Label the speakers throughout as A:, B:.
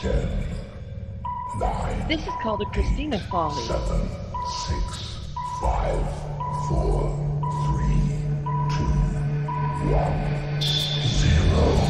A: 10, 9,
B: This is called a Christina folly.
A: 7, 6, 5, 4, 3, 2, 1, 0.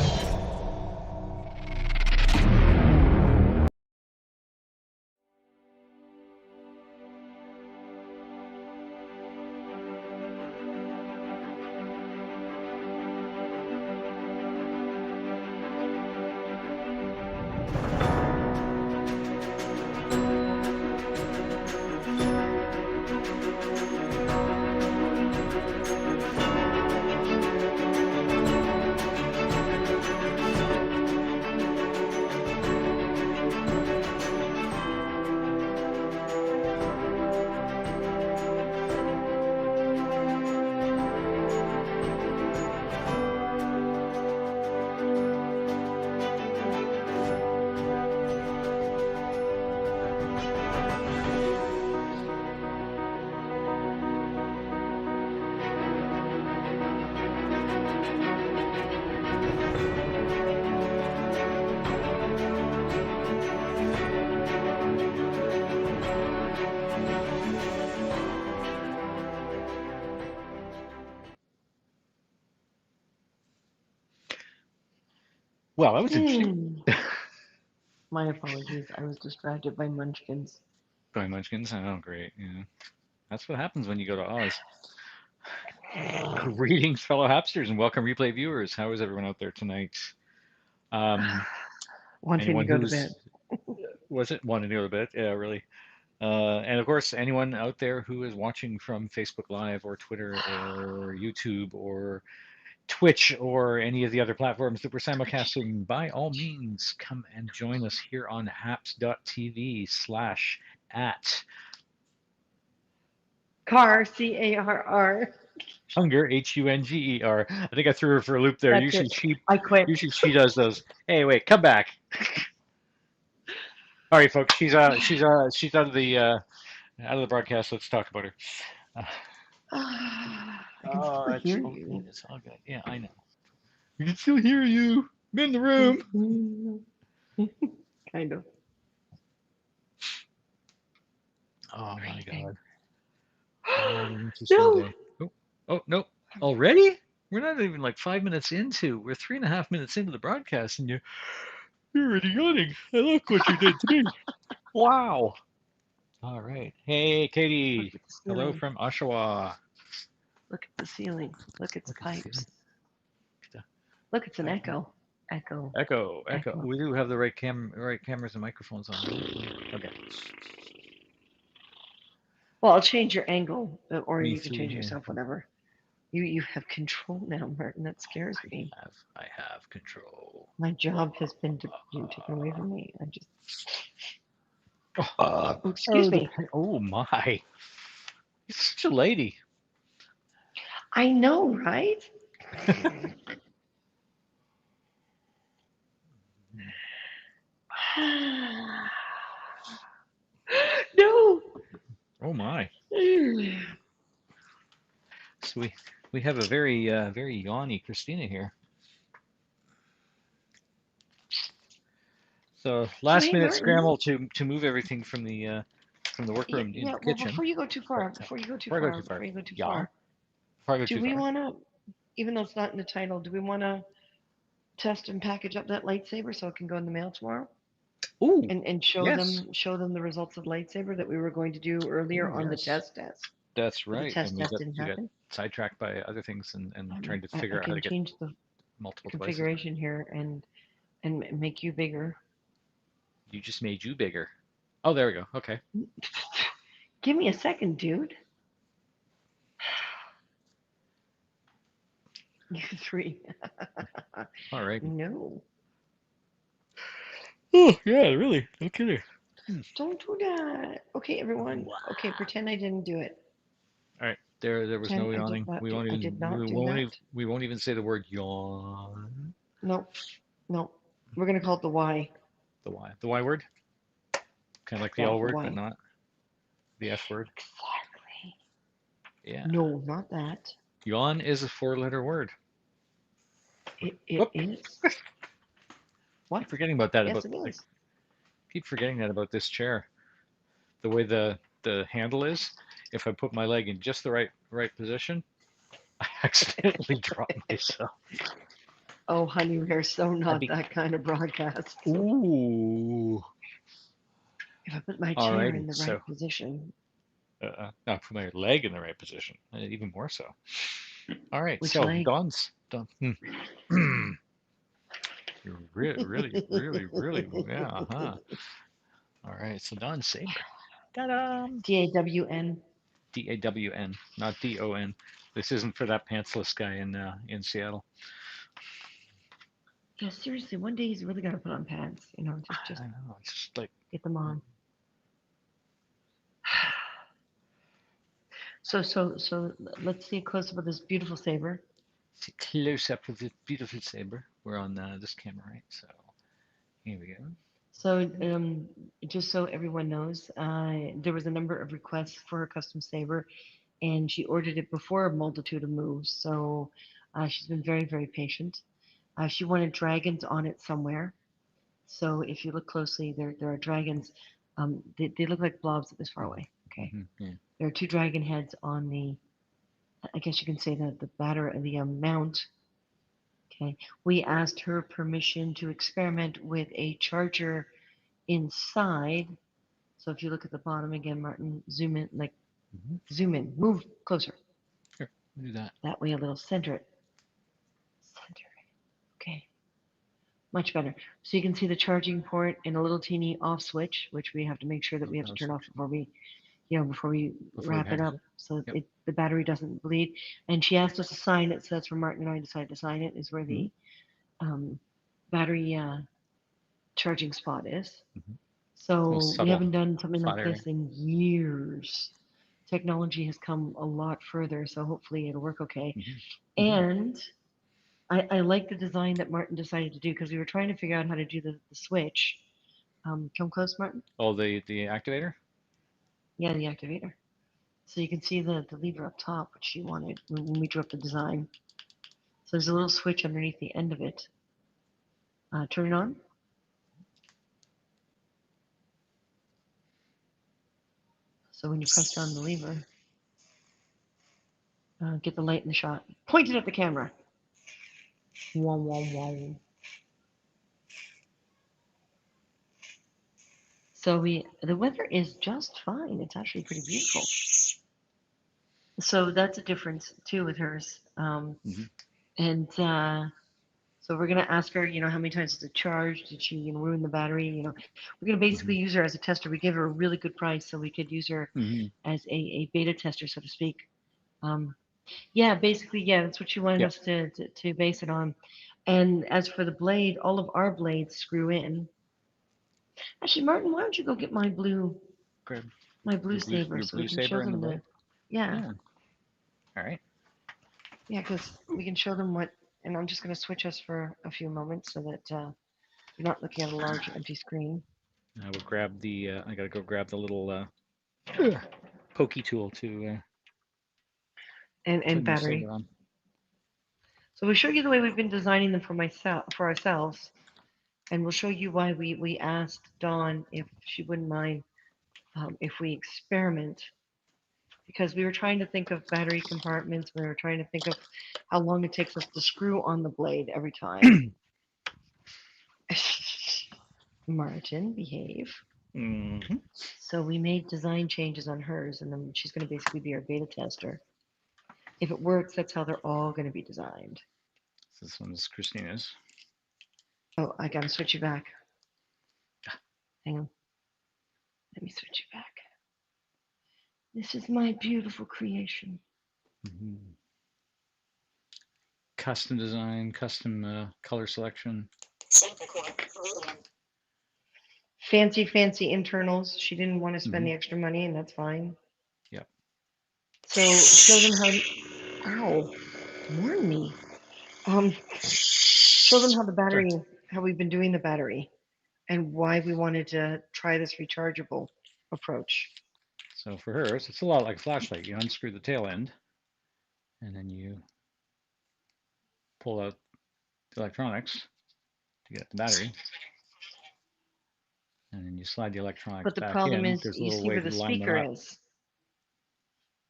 C: Well, that was interesting.
B: My apologies. I was distracted by munchkins.
C: By Munchkins. Oh, great. Yeah. That's what happens when you go to Oz. Greetings, fellow Hapsters, and welcome, replay viewers. How is everyone out there tonight?
B: Wanting to
C: Anyone
B: go to
C: who's
B: bed.
C: was it wanting to go to bed? Yeah, really. And of course, anyone out there who is watching from Facebook Live or Twitter or YouTube or Twitch or any of the other platforms that we're simulcasting, by all means, come and join us here on haps.tv/at
B: Car, C-A-R-R.
C: Hunger, Hunger. I think I threw her for a loop there.
B: That's it. I quit.
C: Usually she does those. Hey, wait, come back. All right, folks. She's out of the broadcast. Let's talk about her.
B: I can still hear you.
C: It's all good. Yeah, I know. We can still hear you. I'm in the room.
B: Kind of.
C: Oh my God.
B: No.
C: Oh no! Already? We're not even like 5 minutes into. We're 3.5 minutes into the broadcast, and you're already yawning. I look what you did to me. Wow. All right. Hey, Katie. Hello from Oshawa.
B: Look at the ceiling. Look, it's pipes. Look, it's an echo. Echo.
C: We do have the right cameras and microphones on. Okay.
B: Well, I'll change your angle, or
C: Me
B: you can change
C: too.
B: yourself, whatever. You have control now, Martin. That scares me.
C: I have control.
B: My job has been taken away from me. I just. Excuse me.
C: Oh my! You're such a lady.
B: I know, right? No.
C: Oh my. So we have a very very yawny Christina here. So last minute scramble to move everything from the workroom into the kitchen.
B: Before you go too far, do we want to, even though it's not in the title, do we want to test and package up that lightsaber so it can go in the mail tomorrow?
C: Ooh,
B: and show them the results of lightsaber that we were going to do earlier on the test.
C: That's right.
B: The test didn't happen.
C: Got sidetracked by other things and trying to figure out how to get
B: change the
C: multiple
B: configuration here and make you bigger.
C: You just made you bigger. Oh, there we go. Okay.
B: Give me a second, dude. You three.
C: All right.
B: No.
C: Oh, yeah, really. No kidding.
B: Don't do that. Okay, everyone. Wow. Okay, pretend I didn't do it.
C: All right. There was no yawning. We won't even say the word yawn.
B: No. We're gonna call it the Y.
C: The Y. The Y word? Kind of like the L word, but not the F word.
B: Exactly.
C: Yeah.
B: No, not that.
C: Yawn is a 4-letter word.
B: It is.
C: What? I'm forgetting about that.
B: Yes, it is.
C: Keep forgetting that about this chair. The way the handle is, if I put my leg in just the right position, I accidentally drop myself.
B: Oh, honey, we're so
C: I'd
B: not
C: be
B: that kind of broadcast.
C: ooh.
B: If I put my chair
C: Alrighty,
B: in the right
C: so
B: position,
C: now put my leg in the right position, even more so. All right,
B: which
C: so
B: leg?
C: Dawn's done. You're really, yeah, huh. All right, so Dawn Saber. Ta-da!
B: DAWN.
C: DAWN, not DON. This isn't for that pantsless guy in Seattle.
B: Yeah, seriously, one day he's really got to put on pants. You know, just
C: I know, it's just like
B: get them on. So let's see a close up of this beautiful saber.
C: see close up of this beautiful saber. We're on this camera, right? So here we go.
B: So just so everyone knows, there was a number of requests for her custom saber, and she ordered it before a multitude of moves. So she's been very, very patient. She wanted dragons on it somewhere. So if you look closely, there are dragons. They look like blobs this far away. Okay,
C: Yeah.
B: there are two dragon heads on the. I guess you can say that the mount. Okay, we asked her permission to experiment with a charger inside. So if you look at the bottom again, Martin, zoom in, zoom in, move closer.
C: Here, do that.
B: That way, a little center it. Center it. Okay, much better. So you can see the charging port and a little teeny off switch, which we have to make sure that we have to turn off before we
C: Before we
B: wrap it
C: package
B: up,
C: it.
B: so
C: Yep.
B: the battery doesn't bleed. And she asked us to sign it, so that's where Martin and I decided to sign it. Is where the um, battery charging spot is.
C: Little
B: So we
C: subtle
B: haven't done something
C: flat
B: like
C: area.
B: this in years. Technology has come a lot further, so hopefully it'll work okay. And I like the design that Martin decided to do because we were trying to figure out how to do the switch. Come close, Martin.
C: Oh, the activator.
B: Yeah, the activator. So you can see the lever up top, which she wanted when we drew up the design. So there's a little switch underneath the end of it. Turn it on. So when you press down the lever, get the light in the shot. Point it at the camera. Wow, wow, wow. So the weather is just fine. It's actually pretty beautiful. So that's a difference too with hers. And so we're gonna ask her, how many times is it charged? Did she, ruin the battery? We're gonna basically use her as a tester. We gave her a really good price, so we could use her as a beta tester, so to speak. Yeah, basically, yeah, that's what she wanted
C: Yep.
B: us to base it on. And as for the blade, all of our blades screw in. Actually, Martin, why don't you go get my blue
C: Grab
B: saber
C: your
B: so we
C: blue
B: can show
C: saber and the
B: them
C: blade.
B: yeah,
C: Yeah. All right.
B: yeah, because we can show them what. And I'm just going to switch us for a few moments so that you're not looking at a large empty screen.
C: I will grab the. I gotta go grab the little pokey tool to
B: And
C: turn the
B: battery.
C: saber on.
B: So we'll show you the way we've been designing them for ourselves, and we'll show you why we asked Dawn if she wouldn't mind if we experiment, because we were trying to think of battery compartments. We were trying to think of how long it takes us to screw on the blade every time. Martin, behave. So we made design changes on hers, and then she's going to basically be our beta tester. If it works, that's how they're all going to be designed.
C: So this one is Christina's.
B: Oh, I got to switch you back. Hang on. Let me switch you back. This is my beautiful creation.
C: Custom design, custom color selection.
B: Fancy internals. She didn't want to spend the extra money, and that's fine.
C: Yep.
B: So show them how. Ow! Warn me. Show them how the battery, how we've been doing the battery, and why we wanted to try this rechargeable approach.
C: So for hers, it's a lot like a flashlight. You unscrew the tail end, and then you pull out the electronics to get the battery. And then you slide the electronics
B: But the
C: back
B: problem
C: in.
B: is,
C: There's a
B: you
C: little
B: see
C: way
B: where
C: to
B: the
C: line them
B: speaker
C: up.
B: is.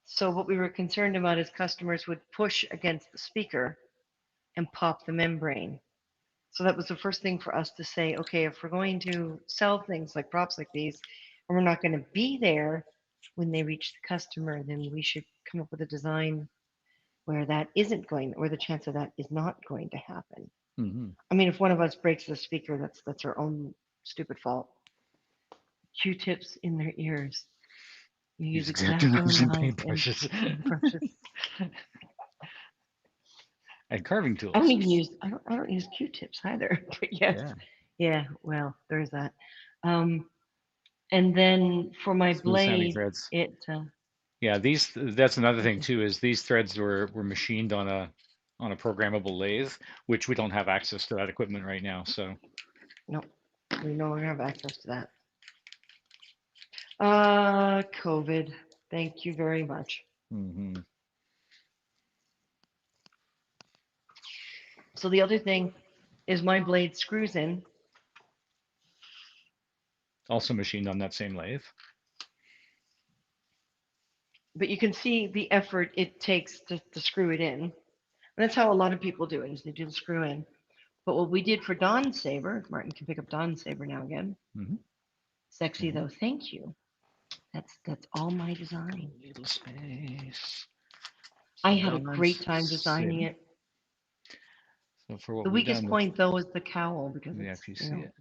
B: So what we were concerned about is customers would push against the speaker and pop the membrane. So that was the first thing for us to say, okay, if we're going to sell things like props like these, and we're not going to be there when they reach the customer, then we should come up with a design where that isn't going, or the chance of that is not going to happen.
C: Mm-hmm.
B: I mean, if one of us breaks the speaker, that's our own stupid fault. Q-tips in their ears. You use
C: Use exacto
B: X-Acto
C: knives and
B: knives and
C: paintbrushes
B: brushes.
C: and carving
B: I don't
C: tools.
B: even use I don't use Q-tips either. But yes,
C: Yeah,
B: yeah. Well, there's that. Um, and then for my
C: smooth sounding
B: blade,
C: threads.
B: it
C: Yeah, that's another thing
B: okay.
C: too, is these threads were machined on a programmable lathe, which we don't have access to that equipment right now. So
B: Nope, we no longer have access to that. COVID. Thank you very much.
C: mhm.
B: So the other thing is my blade screws in,
C: Also machined on that same lathe.
B: but you can see the effort it takes to screw it in. And that's how a lot of people do it, is they do the screw in. But what we did for Dawn's saber, Martin can pick up Dawn's saber now again.
C: Mm-hmm.
B: Sexy though, thank you. That's all my design.
C: Little space.
B: I
C: So
B: had a great
C: Don's
B: time designing
C: saber.
B: it.
C: So for what
B: The
C: we've
B: weakest
C: done with,
B: point though is the cowl because
C: yeah,
B: it's,
C: if you see it,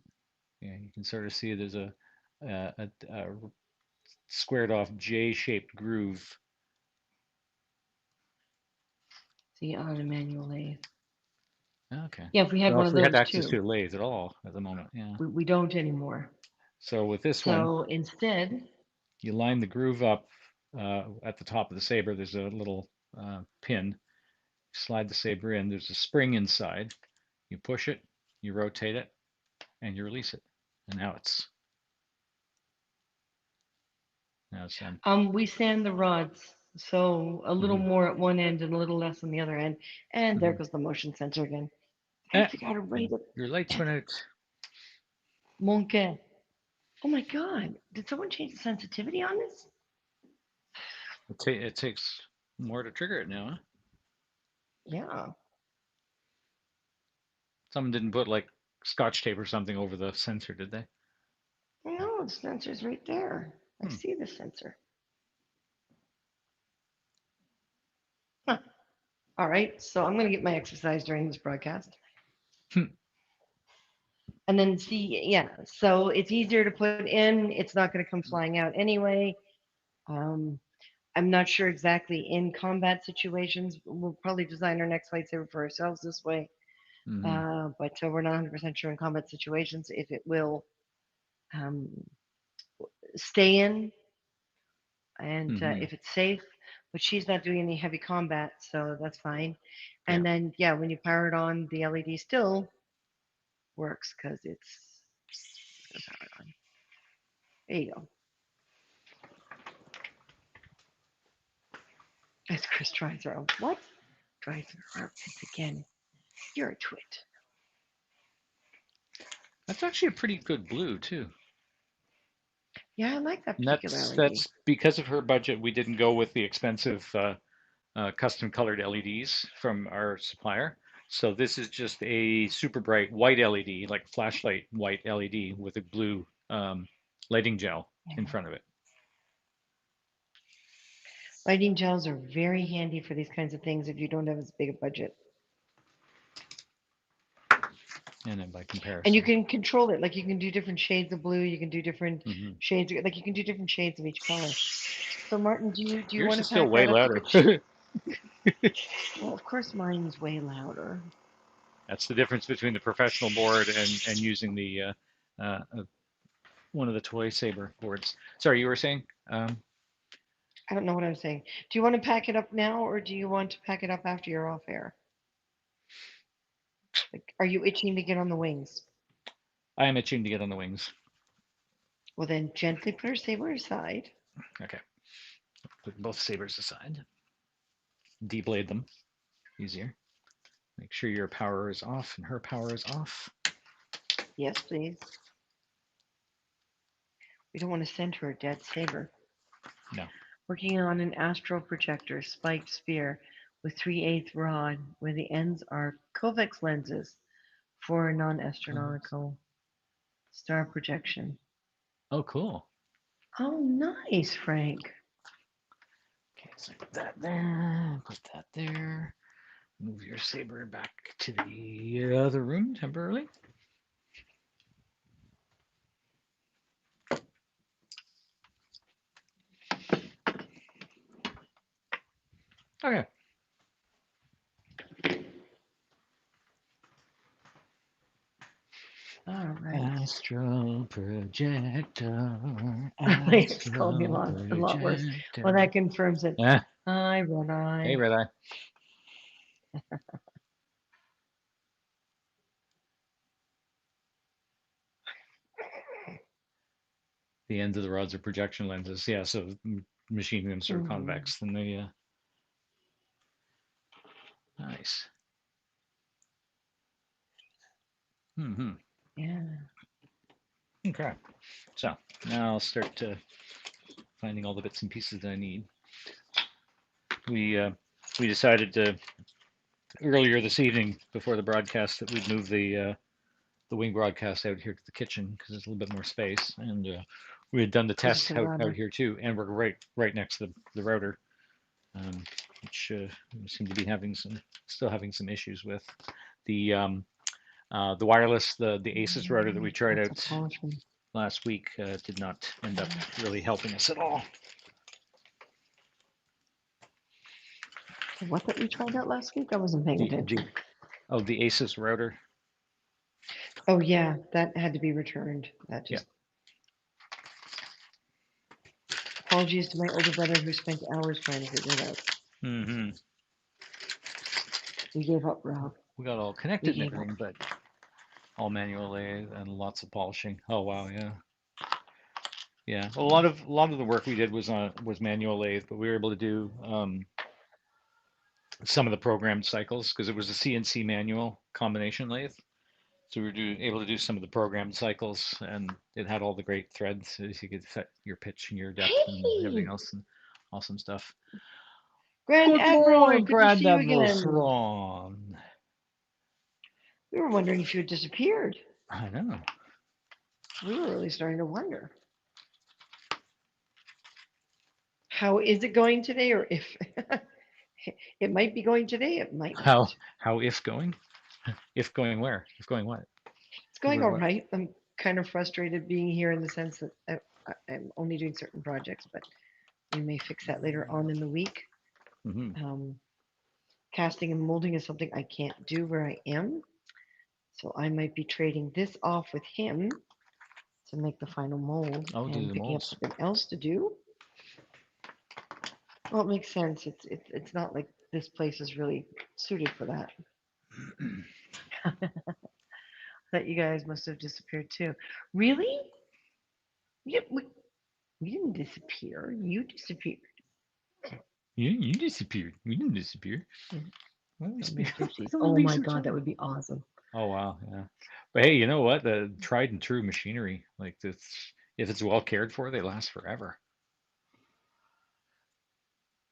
C: yeah, you can sort of see there's a squared off J-shaped groove.
B: see on a manual lathe.
C: Okay.
B: Yeah, if we had
C: Well,
B: one
C: if
B: of
C: we had
B: those
C: access
B: too.
C: to a lathe at all at the moment, yeah.
B: We don't anymore.
C: So with this one,
B: So instead,
C: you line the groove up at the top of the saber. There's a little pin. Slide the saber in. There's a spring inside. You push it, you rotate it, and you release it. And now it's done.
B: we sand the rods, so a little
C: Mm-hmm.
B: more at one end and a little less on the other end. And there
C: Mm-hmm.
B: goes the motion sensor again. I gotta
C: Eh,
B: figure out a way to.
C: your lights went out.
B: Monke. Oh my God! Did someone change the sensitivity on this?
C: It takes more to trigger it now. Huh?
B: Yeah.
C: Someone didn't put like scotch tape or something over the sensor, did they?
B: No, the sensor's right there. I
C: Hmm.
B: see the sensor. Huh. All right, so I'm gonna get my exercise during this broadcast.
C: Hmm.
B: And then see, yeah, so it's easier to put in. It's not going to come flying out anyway. Um, I'm not sure exactly in combat situations. We'll probably design our next lightsaber for ourselves this way.
C: Mm-hmm.
B: But we're not 100% sure in combat situations if it will um, stay in and
C: Mm-hmm.
B: if it's safe. But she's not doing any heavy combat, so that's fine.
C: Yeah.
B: And then, yeah, when you power it on, the LED still works because it's gonna power it on. There you go. As Chris tries her out. What? Tries her armpits again. You're a twit.
C: That's actually a pretty good blue too.
B: Yeah, I like that
C: And
B: particular
C: that's
B: LED.
C: that's because of her budget. We didn't go with the expensive custom colored LEDs from our supplier. So this is just a super bright white LED, like flashlight white LED with a blue lighting gel in
B: Yeah.
C: front of it.
B: Lighting gels are very handy for these kinds of things if you don't have as big a budget.
C: And then by
B: And you
C: comparison.
B: can control it. Like you can do different shades of blue. You can do different
C: Mm-hmm.
B: shades. Like you can do different shades of each color. So Martin, do you
C: Yours
B: want
C: is
B: to
C: still
B: pack
C: way
B: that up? You
C: louder.
B: could. Well, of course mine's way louder.
C: That's the difference between the professional board and using the one of the toy saber boards. Sorry, you were saying?
B: I don't know what I'm saying. Do you want to pack it up now, or do you want to pack it up after you're off air? Like, are you itching to get on the wings?
C: I am itching to get on the wings.
B: Well, then gently put her saber aside.
C: Okay, put both sabers aside. Deblade them. Easier. Make sure your power is off and her power is off.
B: Yes, please. We don't want to send her a dead saber.
C: No.
B: Working on an astral projector spiked sphere with 3/8 rod, where the ends are convex lenses for non-astronomical star projection.
C: Oh, cool.
B: Oh, nice, Frank.
C: Okay, so put that there. Put that there. Move your saber back to the other room temporarily. Okay.
B: All right.
C: Astral projector.
B: It's called me a
C: Astral
B: lot worse.
C: projector.
B: Well, that confirms it.
C: Ah,
B: Hi, Red
C: hey,
B: Eye.
C: Red Eye. The ends of the rods are projection lenses. Yeah, so machine guns are convex. Then they nice. Mm-hmm.
B: Yeah.
C: Okay. So now I'll start finding all the bits and pieces that I need. We decided to earlier this evening before the broadcast that we'd move the wing broadcast out here to the kitchen because there's a little bit more space, and we had done the
B: Closer
C: test
B: to the
C: out
B: router.
C: here too, and we're right next to the router, which we seem to be still having some issues with the wireless, the Asus router that we tried
B: Lots of
C: out
B: polishing.
C: last week did not end up really helping us at all.
B: What that we tried out last week? I wasn't paying attention.
C: The Asus router.
B: Oh yeah, that had to be returned. That just. Apologies to my older brother who spent hours trying to figure it out.
C: Mm-hmm.
B: We gave up, Rob.
C: We got all connected and everything, but all manual lathe and lots of polishing. Oh wow, yeah. Yeah, a lot of the work we did was manual lathe, but we were able to do some of the programmed cycles because it was a CNC manual combination lathe. So we were able to do some of the programmed cycles, and it had all the great threads so you could set your pitch and your depth and everything
B: Hey,
C: else, and awesome stuff.
B: Grand
C: Good
B: Admiral,
C: morning,
B: good to
C: Grand
B: see you
C: Admiral
B: again.
C: Thrawn.
B: We were wondering if you had disappeared.
C: I know.
B: We were really starting to wonder. How is it going today, or if it might be going today, it might not.
C: How if going? If going where? If going what?
B: It's going
C: Where
B: all
C: what?
B: right. I'm kind of frustrated being here in the sense that I'm only doing certain projects, but we may fix that later on in the week.
C: Mm-hmm.
B: Casting and molding is something I can't do where I am, so I might be trading this off with him to make the final mold
C: I'll do
B: and
C: the
B: picking up
C: molds.
B: something else to do. Well, it makes sense. It's not like this place is really suited for that. That you guys must have disappeared too. Really? We didn't disappear. You disappeared.
C: You disappeared. We didn't disappear. Well, we speak.
B: Oh my god, that would be awesome.
C: Oh wow, yeah. But hey, you know what? The tried and true machinery, like this, if it's well cared for, they last forever.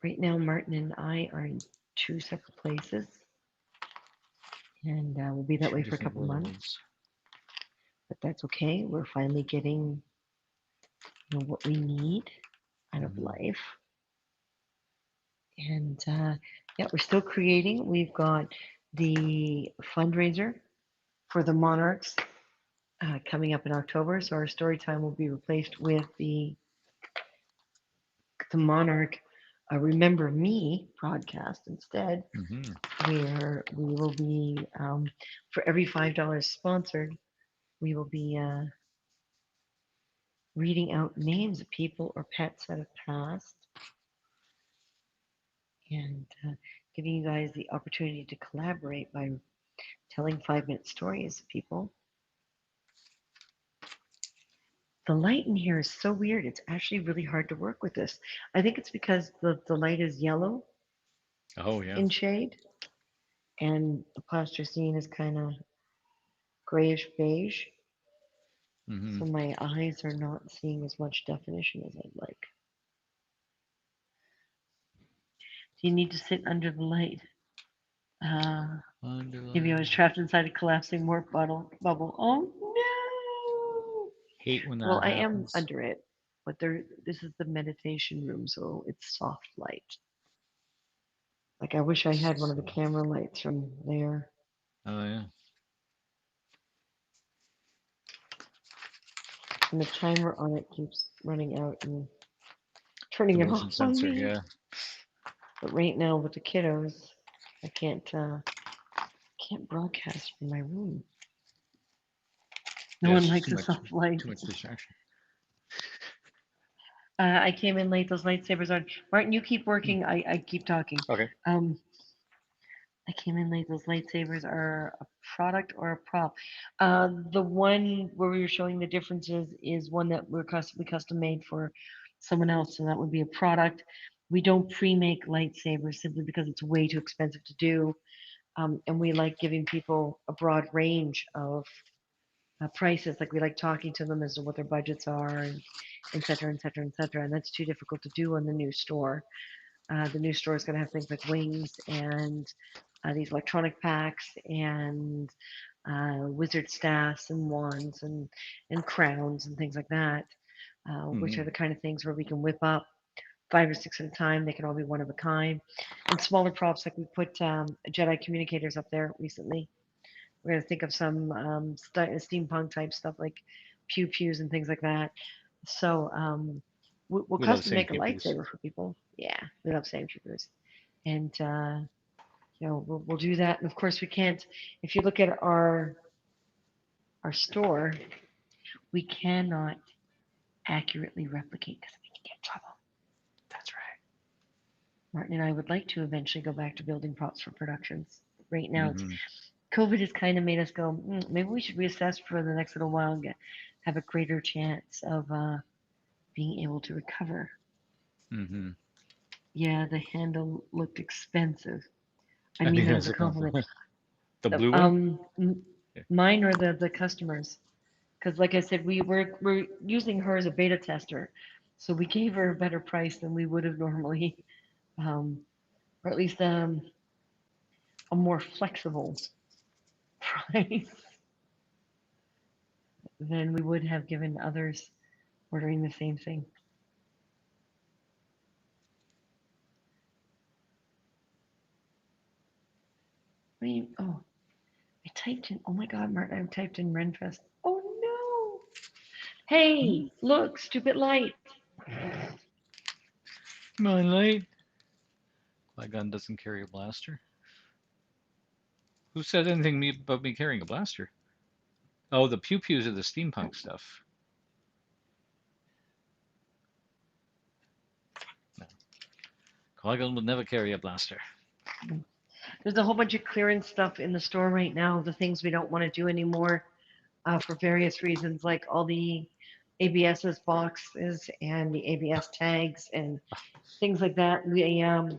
B: Right now, Martin and I are in two separate places, and we'll be that
C: Two
B: way for a
C: different
B: couple months.
C: worlds.
B: But that's okay. We're finally getting what we need out of life. And yeah, we're still creating. We've got the fundraiser for the Monarchs coming up in October. So our story time will be replaced with the Monarch Remember Me podcast instead, where we will be, for every $5 sponsored, we will be reading out names of people or pets that have passed and giving you guys the opportunity to collaborate by telling 5-minute stories of people. The light in here is so weird. It's actually really hard to work with this. I think it's because the light is yellow
C: Oh yeah.
B: in shade, and the plasticine is kind of grayish beige.
C: Mm-hmm.
B: so my eyes are not seeing as much definition as I'd like. Do you need to sit under the light? Uh, Maybe I was
C: Underline.
B: trapped inside a collapsing warp bubble. Oh no!
C: Hate when
B: Well,
C: that
B: I am
C: happens.
B: under it, but there. This is the meditation room, so it's soft light. Like I wish I had one of the
C: So,
B: camera lights from there.
C: oh yeah.
B: And the timer on it keeps running out and
C: The
B: turning it
C: motion
B: off on
C: sensor,
B: me.
C: yeah.
B: But right now with the kiddos, I can't broadcast from my room. No
C: Yeah,
B: one
C: it's just
B: likes a soft light.
C: too much distraction.
B: I came in late. Those lightsabers on. Martin, you keep
C: Hmm.
B: working. I keep talking.
C: Okay.
B: Um, I came in late. Those lightsabers are a product or a prop. The one where we were showing the differences is one that we custom made for someone else, so that would be a product. We don't pre-make lightsabers simply because it's way too expensive to do, and we like giving people a broad range of prices. Like we like talking to them as to what their budgets are, and et cetera, et cetera, et cetera. And that's too difficult to do on the new store. The new store is going to have things like wings and these electronic packs and wizard staffs and wands and crowns and things like that, which
C: Mm-hmm.
B: are the kind of things where we can whip up 5 or 6 at a time. They can all be one of a kind. And smaller props, like we put Jedi communicators up there recently. We're going to think of some steampunk type stuff like pew pews and things like that. So we'll
C: We love
B: custom
C: saying
B: make a
C: pew pews.
B: lightsaber for people. Yeah, we love saying pew pews. And we'll do that. And of course, we can't. If you look at our store, we cannot accurately replicate because we can get in trouble.
C: That's right.
B: Martin and I would like to eventually go back to building props for productions. Right now, it's
C: Mm-hmm.
B: COVID has kind of made us go, maybe we should reassess for the next little while and have a greater chance of being able to recover.
C: Mm-hmm.
B: Yeah, the handle looked expensive. I
C: I
B: mean
C: mean,
B: that as
C: that's
B: a
C: a
B: compliment.
C: compliment. The blue one? Yeah.
B: Mine or the customers, because like I said, we're using her as a beta tester, so we gave her a better price than we would have normally, um, or at least a more flexible price than we would have given others ordering the same thing. I mean, oh, I typed in. Oh my God, Martin, I typed in Renfest. Oh no!
C: Hmm?
B: Hey, look, stupid light.
C: My light. My gun doesn't carry a blaster. Who said anything about me carrying a blaster? Oh, the pew pews are the steampunk stuff. No. Qui-Gon would never carry a blaster.
B: There's a whole bunch of clearance stuff in the store right now. The things we don't want to do anymore for various reasons, like all the ABS's boxes and the ABS tags and things like that. We're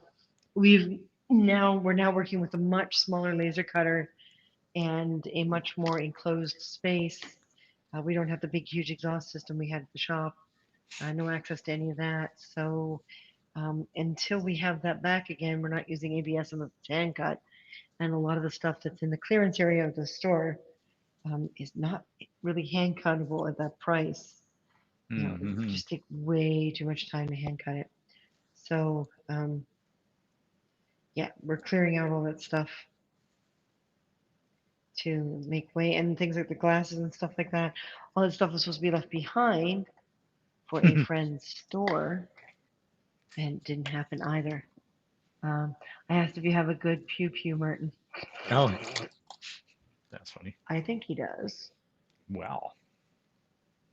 B: now working with a much smaller laser cutter and a much more enclosed space. We don't have the big, huge exhaust system we had at the shop. No access to any of that. So until we have that back again, we're not using ABS on the hand cut. And a lot of the stuff that's in the clearance area of the store is not really hand cuttable at that price. It would
C: Mm-hmm.
B: just take way too much time to hand cut it. So yeah, we're clearing out all that stuff to make way, and things like the glasses and stuff like that. All that stuff was supposed to be left behind for a friend's store, and it didn't happen either. Um, I asked if you have a good pew pew, Martin.
C: Oh, that's funny.
B: I think he does.
C: Wow.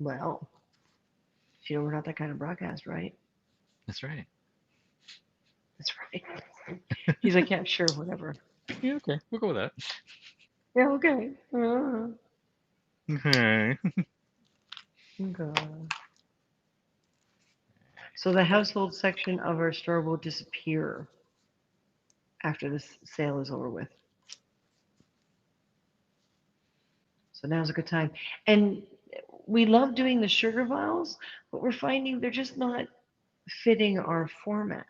B: Well, you know we're not that kind of broadcast, right?
C: That's right.
B: That's right. He's like, yeah, sure, whatever.
C: Yeah, okay. We'll go with that.
B: Yeah, okay.
C: Okay.
B: Okay. So the household section of our store will disappear after this sale is over with. So now's a good time. And we love doing the sugar vials, but we're finding they're just not fitting our format.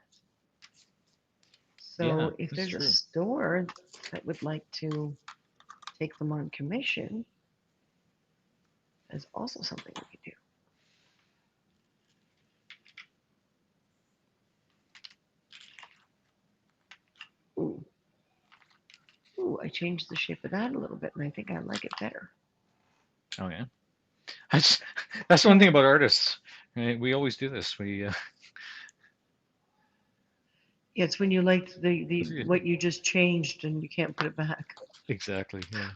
C: Yeah,
B: So if
C: that's
B: there's a
C: true.
B: store that would like to take them on commission, that's also something we could do. Ooh, ooh, I changed the shape of that a little bit, and I think I like it better.
C: Oh yeah, that's that's one thing about artists. Right? We always do this. We
B: Yeah, it's when you like the what you just changed and you can't put it back.
C: exactly. Yeah.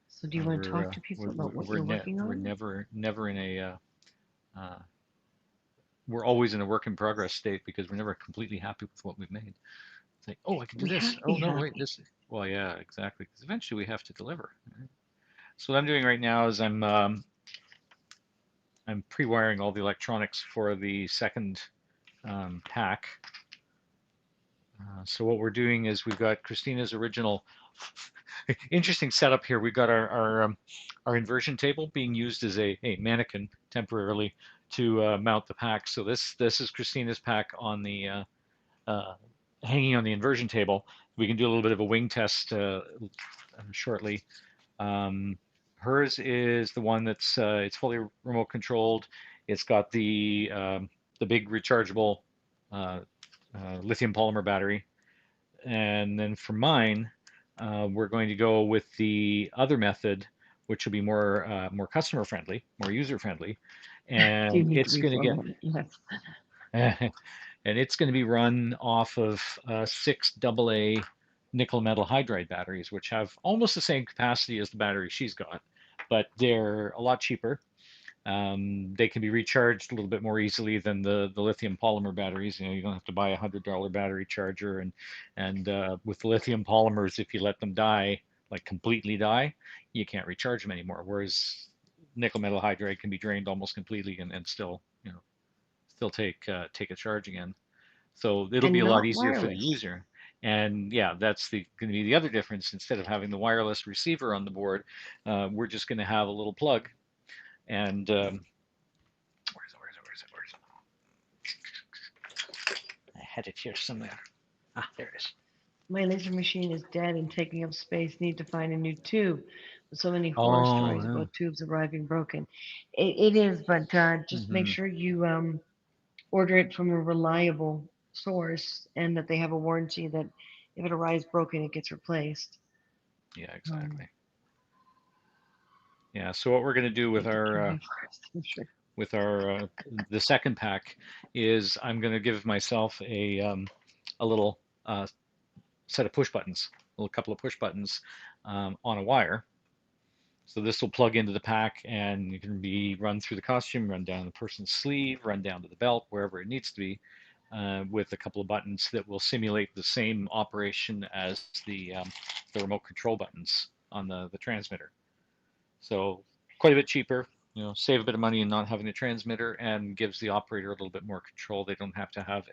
B: So do you want to
C: We're
B: talk to people about what
C: we're
B: you're working
C: we're
B: on?
C: never in a uh, we're always in a work in progress state because we're never completely happy with what we've made. It's like, oh, I can do
B: We
C: this.
B: have to
C: Oh
B: be
C: no, wait,
B: happy.
C: this. Well, yeah, exactly. Because eventually we have to deliver. Right? So what I'm doing right now is I'm pre-wiring all the electronics for the second pack. So what we're doing is we've got Christina's original interesting setup here. We've got our inversion table being used as a mannequin temporarily to mount the pack. So this is Christina's pack on the uh, hanging on the inversion table. We can do a little bit of a wing test shortly. Um, Hers is the one that's it's fully remote controlled. It's got the big rechargeable uh, lithium polymer battery, and then for mine, we're going to go with the other method, which will be more customer friendly, more user friendly,
B: Do you
C: and
B: need to
C: it's going to get
B: reformat it? Yes.
C: and it's going to be run off of six AA nickel metal hydride batteries, which have almost the same capacity as the battery she's got, but they're a lot cheaper. They can be recharged a little bit more easily than the lithium polymer batteries. You know, you don't have to buy $100 battery charger, and with the lithium polymers, if you let them die, like completely die, you can't recharge them anymore. Whereas nickel metal hydride can be drained almost completely and still, still take a charge again. So it'll be
B: And
C: a lot
B: not
C: easier for the
B: wireless.
C: user. And yeah, that's the going to be the other difference. Instead of having the wireless receiver on the board, we're just going to have a little plug. And where's it? I had it here somewhere. Ah, there it is.
B: My laser machine is dead and taking up space. Need to find a new tube. So many horror
C: Oh,
B: stories
C: yeah.
B: about tubes arriving broken. It is, but just make
C: Mm-hmm.
B: sure you order it from a reliable source and that they have a warranty that if it arrives broken, it gets replaced.
C: Yeah,
B: Um,
C: exactly. Yeah. So what we're going to do
B: they take care of that first, I'm sure.
C: with our the second pack is I'm going to give myself a little set of push buttons, a little couple of push buttons on a wire. So this will plug into the pack and it can be run through the costume, run down the person's sleeve, run down to the belt, wherever it needs to be, with a couple of buttons that will simulate the same operation as the remote control buttons on the transmitter. So quite a bit cheaper, save a bit of money in not having the transmitter and gives the operator a little bit more control. They don't have to have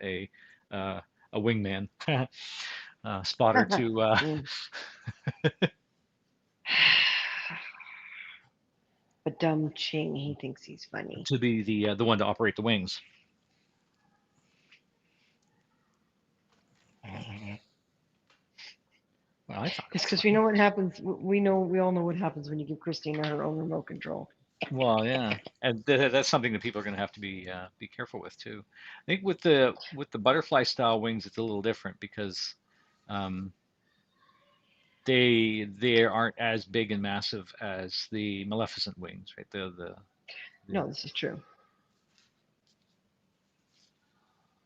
C: uh, a wingman spotter
B: Mm. But dumb Ching, he thinks he's funny.
C: to be the one to operate the wings. Well, I thought it
B: It's
C: was
B: because we
C: funny.
B: know what happens. We all know what happens when you give Christina her own remote control.
C: Well, yeah, and that's something that people are going to have to be careful with too. I think with the butterfly style wings, it's a little different because um, they aren't as big and massive as the Maleficent wings, right? The
B: No, this is true.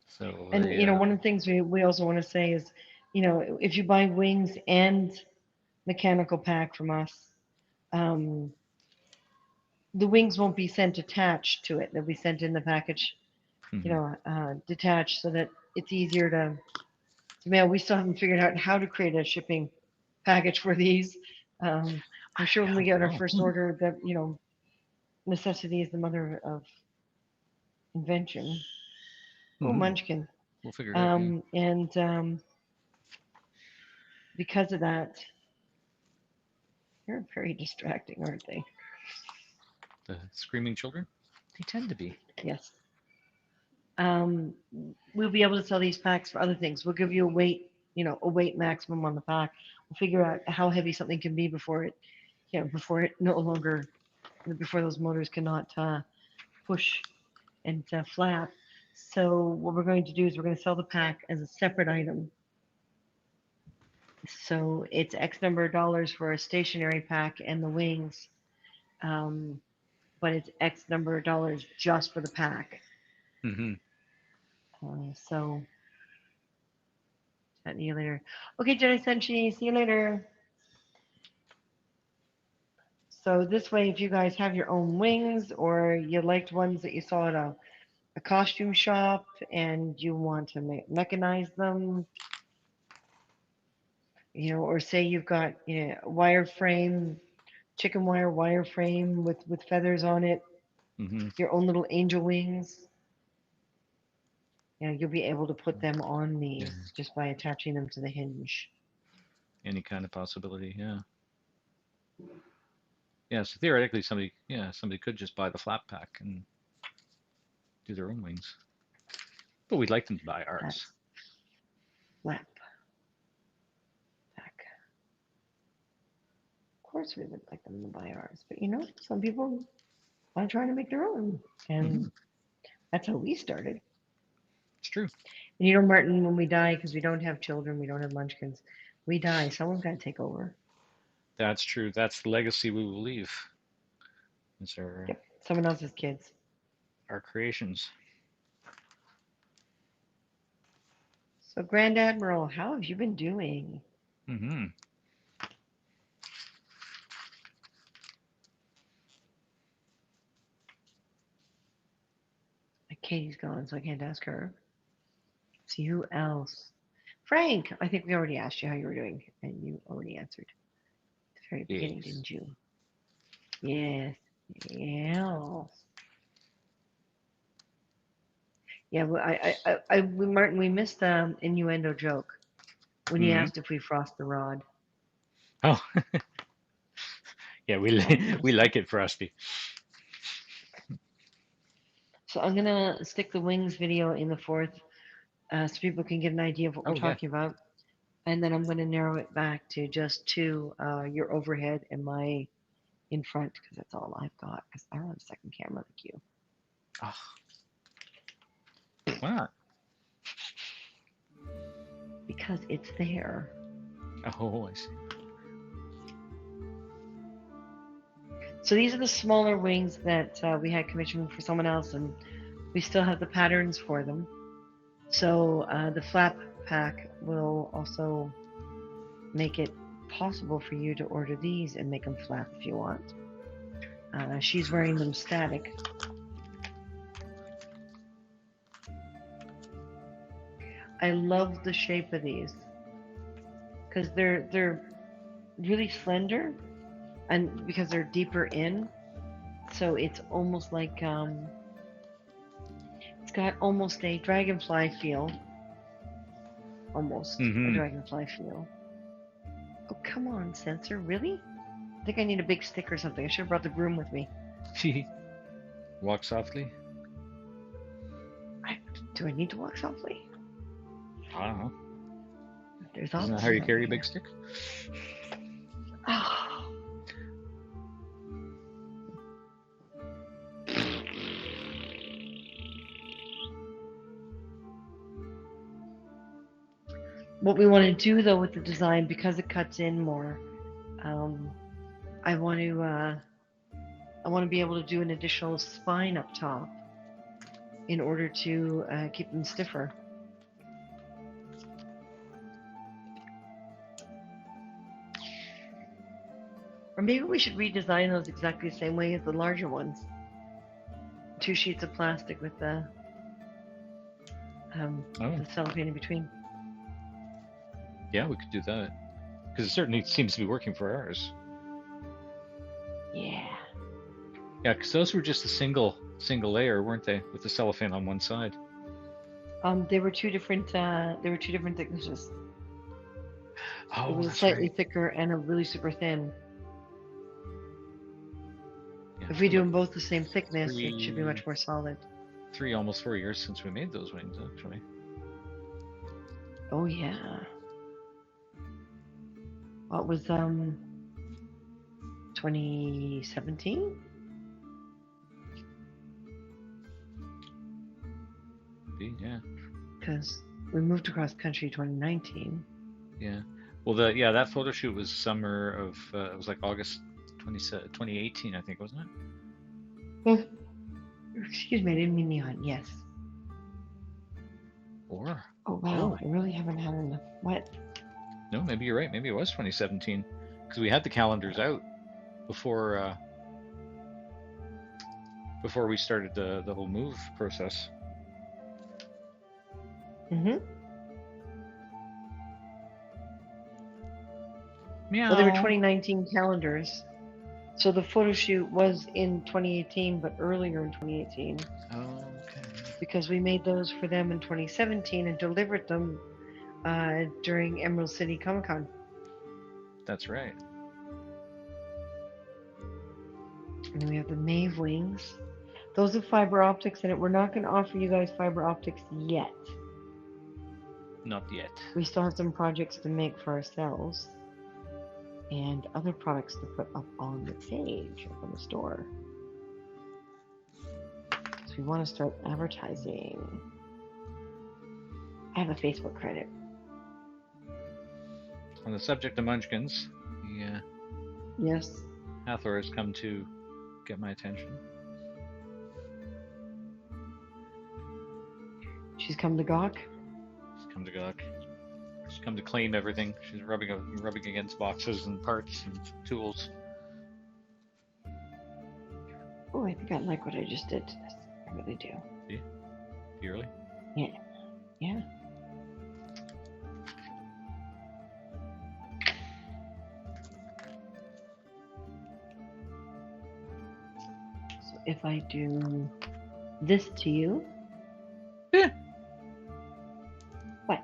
C: so
B: And
C: they
B: one of the things we also want to say is, if you buy wings and mechanical pack from us, um, the wings won't be sent attached to it. They'll be sent in the package,
C: mhm.
B: detached so that it's easier to mail. We still haven't figured out how to create a shipping package for these. Um, I'm sure when we
C: I don't
B: get our
C: know.
B: first order that, necessity is the mother of invention. Oh,
C: Hmm.
B: Munchkin.
C: We'll figure it out. Yeah.
B: And because of that, they're very distracting, aren't they?
C: The screaming children? They tend to be.
B: Yes. Um, we'll be able to sell these packs for other things. We'll give you a weight maximum on the pack. We'll figure out how heavy something can be before it no longer, before those motors cannot push and flap. So what we're going to do is we're going to sell the pack as a separate item. So it's X number of dollars for a stationary pack and the wings, um, but it's X number of dollars just for the pack.
C: Mm-hmm.
B: So chat to you later. Okay, Jedi Senshi, see you later. So this way, if you guys have your own wings or you liked ones that you saw at a costume shop and you want to mechanize them, or say you've got wireframe, chicken wire wireframe with feathers on it,
C: Mm-hmm.
B: your own little angel wings. You'll be able to put them on
C: Yeah.
B: these just by attaching them to the hinge.
C: Any kind of possibility, yeah. Yeah, so theoretically somebody could just buy the flat pack and do their own wings. But we'd like them to buy ours.
B: That's flap pack. Of course we would like them to buy ours, but some people want to try to make their own, and that's how we started.
C: It's true.
B: And Martin, when we die, because we don't have children, we don't have munchkins, we die, someone's got to take over.
C: That's true. That's the legacy we will leave. It's
B: Yep, someone else's kids.
C: our creations.
B: So, Grand Admiral, how have you been doing?
C: Mm-hmm.
B: Katie's gone, so I can't ask her. See who else? Frank, I think we already asked you how you were doing, and you already answered at the very beginning,
C: Yes.
B: didn't you? Yes. Yes. Yeah, well, Martin, we missed the innuendo joke when you asked if we frost the rod.
C: Oh, yeah, we like it frosty.
B: So I'm gonna stick the wings video in the fourth, so people can get an idea of what we're
C: Yeah.
B: talking about, and then I'm gonna narrow it back to just two, your overhead and my in front, because that's all I've got. Because I don't have a second camera like you.
C: Oh. Why not?
B: Because it's there.
C: Oh, I see.
B: So these are the smaller wings that we had commissioned for someone else, and we still have the patterns for them. So the flap pack will also make it possible for you to order these and make them flap if you want. She's wearing them static. I love the shape of these because they're really slender, and because they're deeper in, so it's almost like it's got almost a dragonfly feel. Almost a dragonfly feel. Oh, come on, sensor, really? I think I need a big stick or something. I should have brought the broom with me.
C: Walk softly.
B: Do I need to walk softly?
C: I don't know.
B: There's
C: Isn't that how you carry a big stick?
B: Oh. What we want to do though with the design, because it cuts in more, I want to be able to do an additional spine up top in order to keep them stiffer. Or maybe we should redesign those exactly the same way as the larger ones. 2 sheets of plastic with the cellophane in between.
C: Yeah, we could do that. Because it certainly seems to be working for ours.
B: Yeah.
C: Yeah, because those were just a single layer, weren't they? With the cellophane on one side.
B: They were two different thicknesses. It
C: Oh,
B: was a
C: that's
B: slightly
C: right.
B: thicker and a really super thin.
C: Yeah,
B: If
C: it's
B: we
C: been
B: do
C: about
B: them both the same thickness, it should be
C: three,
B: much more solid.
C: almost 4 years since we made those wings, actually.
B: Oh yeah. What was 2017?
C: Yeah,
B: Because we moved across country 2019.
C: yeah. Well, that photo shoot was summer of it was like August 2018, I think, wasn't it?
B: Oh, excuse me, I didn't mean neon. Yes.
C: Or
B: Oh wow, I really haven't had enough. What?
C: no, maybe you're right. Maybe it was 2017 because we had the calendars out before before we started the whole move process.
B: Mm-hmm.
C: Meow.
B: Well, they were 2019 calendars. So the photo shoot was in 2018, but earlier in 2018,
C: Okay.
B: because we made those for them in 2017 and delivered them during Emerald City Comic Con.
C: That's right.
B: And then we have the Mave wings. Those are fiber optics in it. We're not going to offer you guys fiber optics yet.
C: Not yet.
B: We still have some projects to make for ourselves and other products to put up on the page, up on the store. So we want to start advertising. I have a Facebook credit.
C: On the subject of Munchkins,
B: Yes.
C: Hathor has come to get my attention.
B: She's come to gawk.
C: She's come to gawk. She's come to claim everything. She's rubbing against boxes and parts and tools.
B: Oh, I think I like what I just did to this. I really do.
C: See? You really?
B: Yeah. Yeah. So if I do this to you.
C: Yeah.
B: What?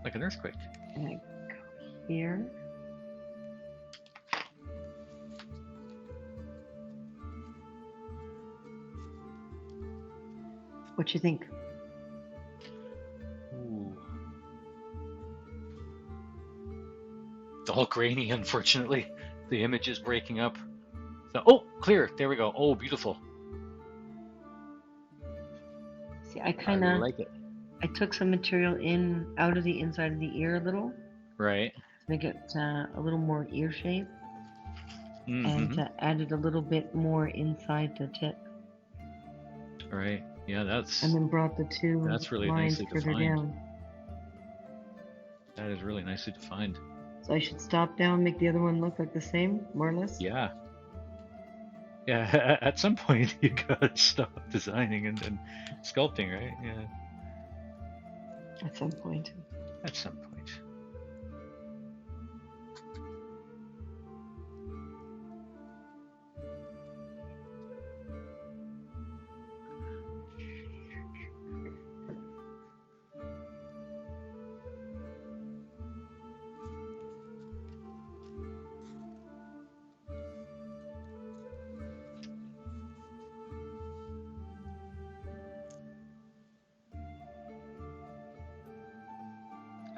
C: Like an earthquake.
B: And I go here. What you think?
C: Ooh. It's all grainy, unfortunately. The image is breaking up. So, oh, clear. There we go. Oh, beautiful.
B: See, I kind of
C: like it.
B: I took some material out of the inside of the ear a little
C: Right.
B: to make it a little more ear shape, and added a little bit more inside the tip.
C: Right. Yeah,
B: and then brought the two
C: that's really
B: lines
C: nicely
B: further
C: defined.
B: down.
C: That is really nicely defined.
B: So I should stop down, make the other one look like the same, more or less?
C: Yeah. Yeah, at some point you gotta stop designing and sculpting, right? Yeah.
B: At some point.
C: At some point.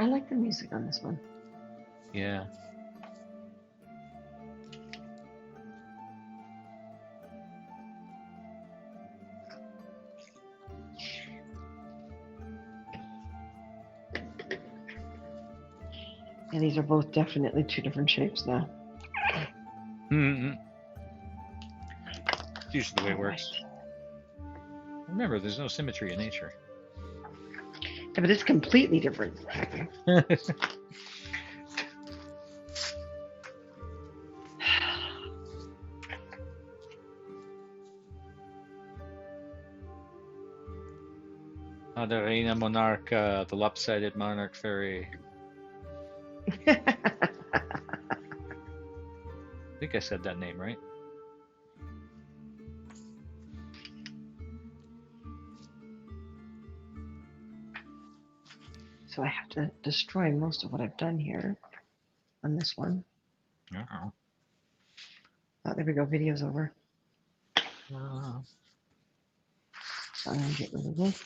B: I like the music on this one.
C: Yeah.
B: Yeah, these are both definitely two different shapes now.
C: Mm-hmm. It's usually the way it works. Remember, there's no symmetry in nature.
B: Yeah, but it's completely different.
C: The Reina Monarca, the lopsided monarch fairy. I think I said that name right.
B: so I have to destroy most of what I've done here on this one.
C: Uh-oh.
B: Oh, there we go. Video's over.
C: Uh,
B: So I'm going to get rid of this.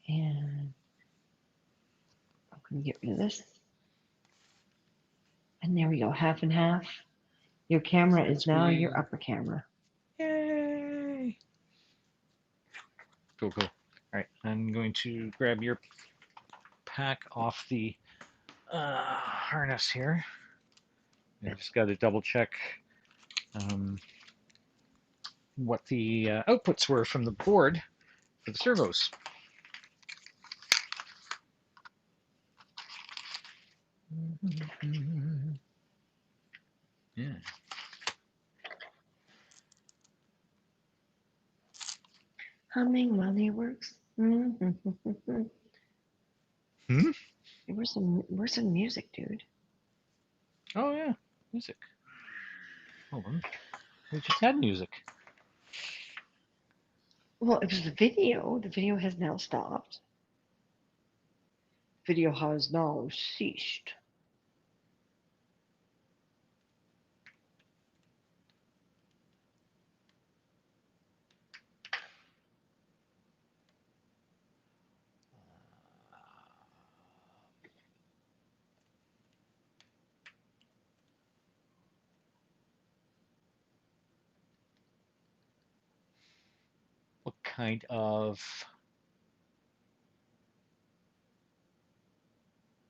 B: And I'm going to get rid of this. And there we go. Half and half. Your camera is now your upper camera.
C: Yay! Cool, cool. All right, I'm going to grab your pack off the harness here. I just got to double check what the outputs were from the board for the servos. Yeah.
B: Humming while he works.
C: Hmm?
B: Where's some music, dude?
C: Oh, yeah. Music. Hold on. We just had music.
B: Well, it was the video. The video has now stopped. Video has now ceased.
C: What kind of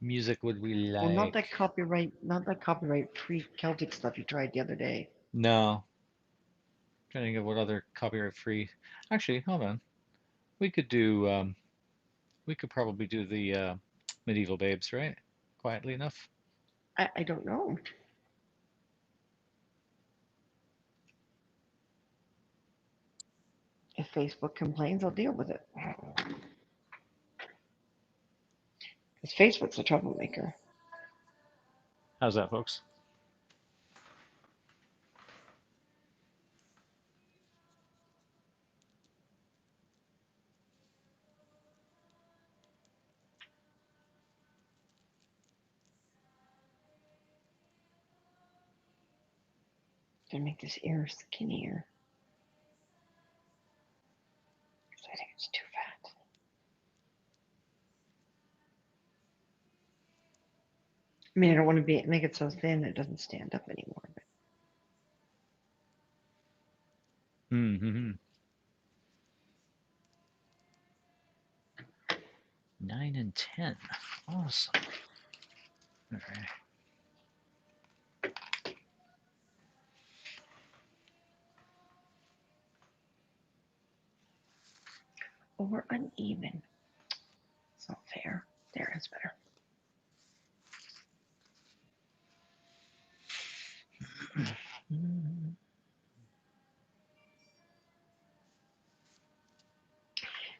C: music would we like?
B: Well, not that copyright free Celtic stuff you tried the other day.
C: No. Trying to think of what other copyright free. Actually, hold on. We could do. We could probably do the Medieval Babes, right? Quietly enough.
B: I don't know. If Facebook complains, I'll deal with it. Because Facebook's a troublemaker.
C: How's that, folks?
B: Gonna make this ear skinnier. Because I think it's too fat. I mean, I don't want to make it so thin it doesn't stand up anymore. But
C: Mm-hmm. 9 and 10. Awesome. All right.
B: or uneven. It's not fair. There, it's better.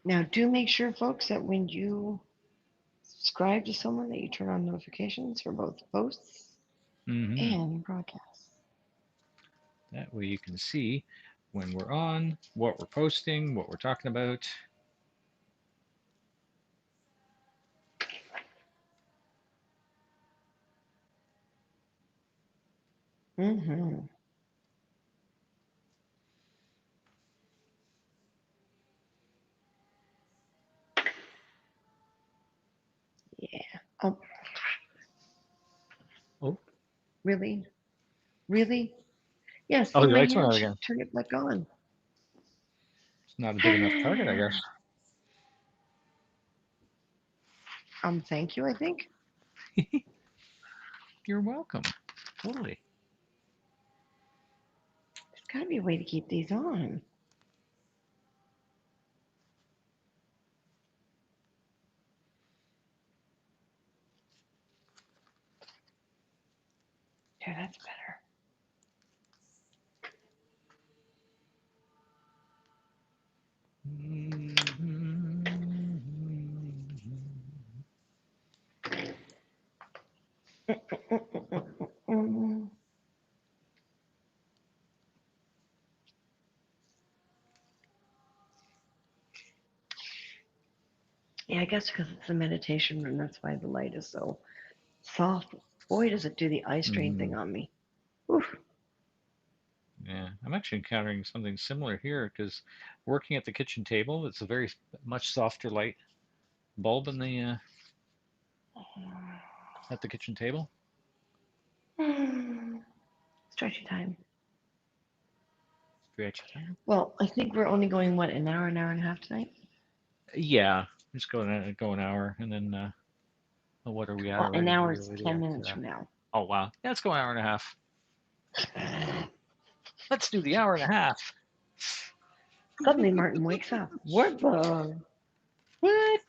B: Now, do make sure, folks, that when you subscribe to someone, that you turn on notifications for both posts
C: Mm-hmm.
B: and broadcasts.
C: That way you can see when we're on, what we're posting, what we're talking about.
B: Mm-hmm. Yeah. Oh,
C: Oh,
B: really? Really? Yes,
C: oh,
B: see,
C: the
B: my
C: lights went
B: hand
C: out
B: should
C: again.
B: turn it back on.
C: It's not a big enough target, I guess.
B: Thank you, I think.
C: You're welcome. Totally.
B: There's got to be a way to keep these on. Yeah, that's better. Yeah, I guess because it's the meditation room, that's why the light is so soft. Boy, does it do the eye strain thing on me. Oof.
C: Yeah, I'm actually encountering something similar here because working at the kitchen table, it's a very much softer light bulb in the at the kitchen table.
B: Stretchy time.
C: Stretch time.
B: Well, I think we're only going, what, an hour and a half tonight?
C: Yeah, just go an hour, and then what are we at
B: Well, an
C: already?
B: hour
C: We're
B: is
C: already
B: 10
C: at
B: minutes from now.
C: oh wow, yeah, let's go an hour and a half. Let's do the hour and a half.
B: Suddenly, Martin wakes up. What the?
C: What?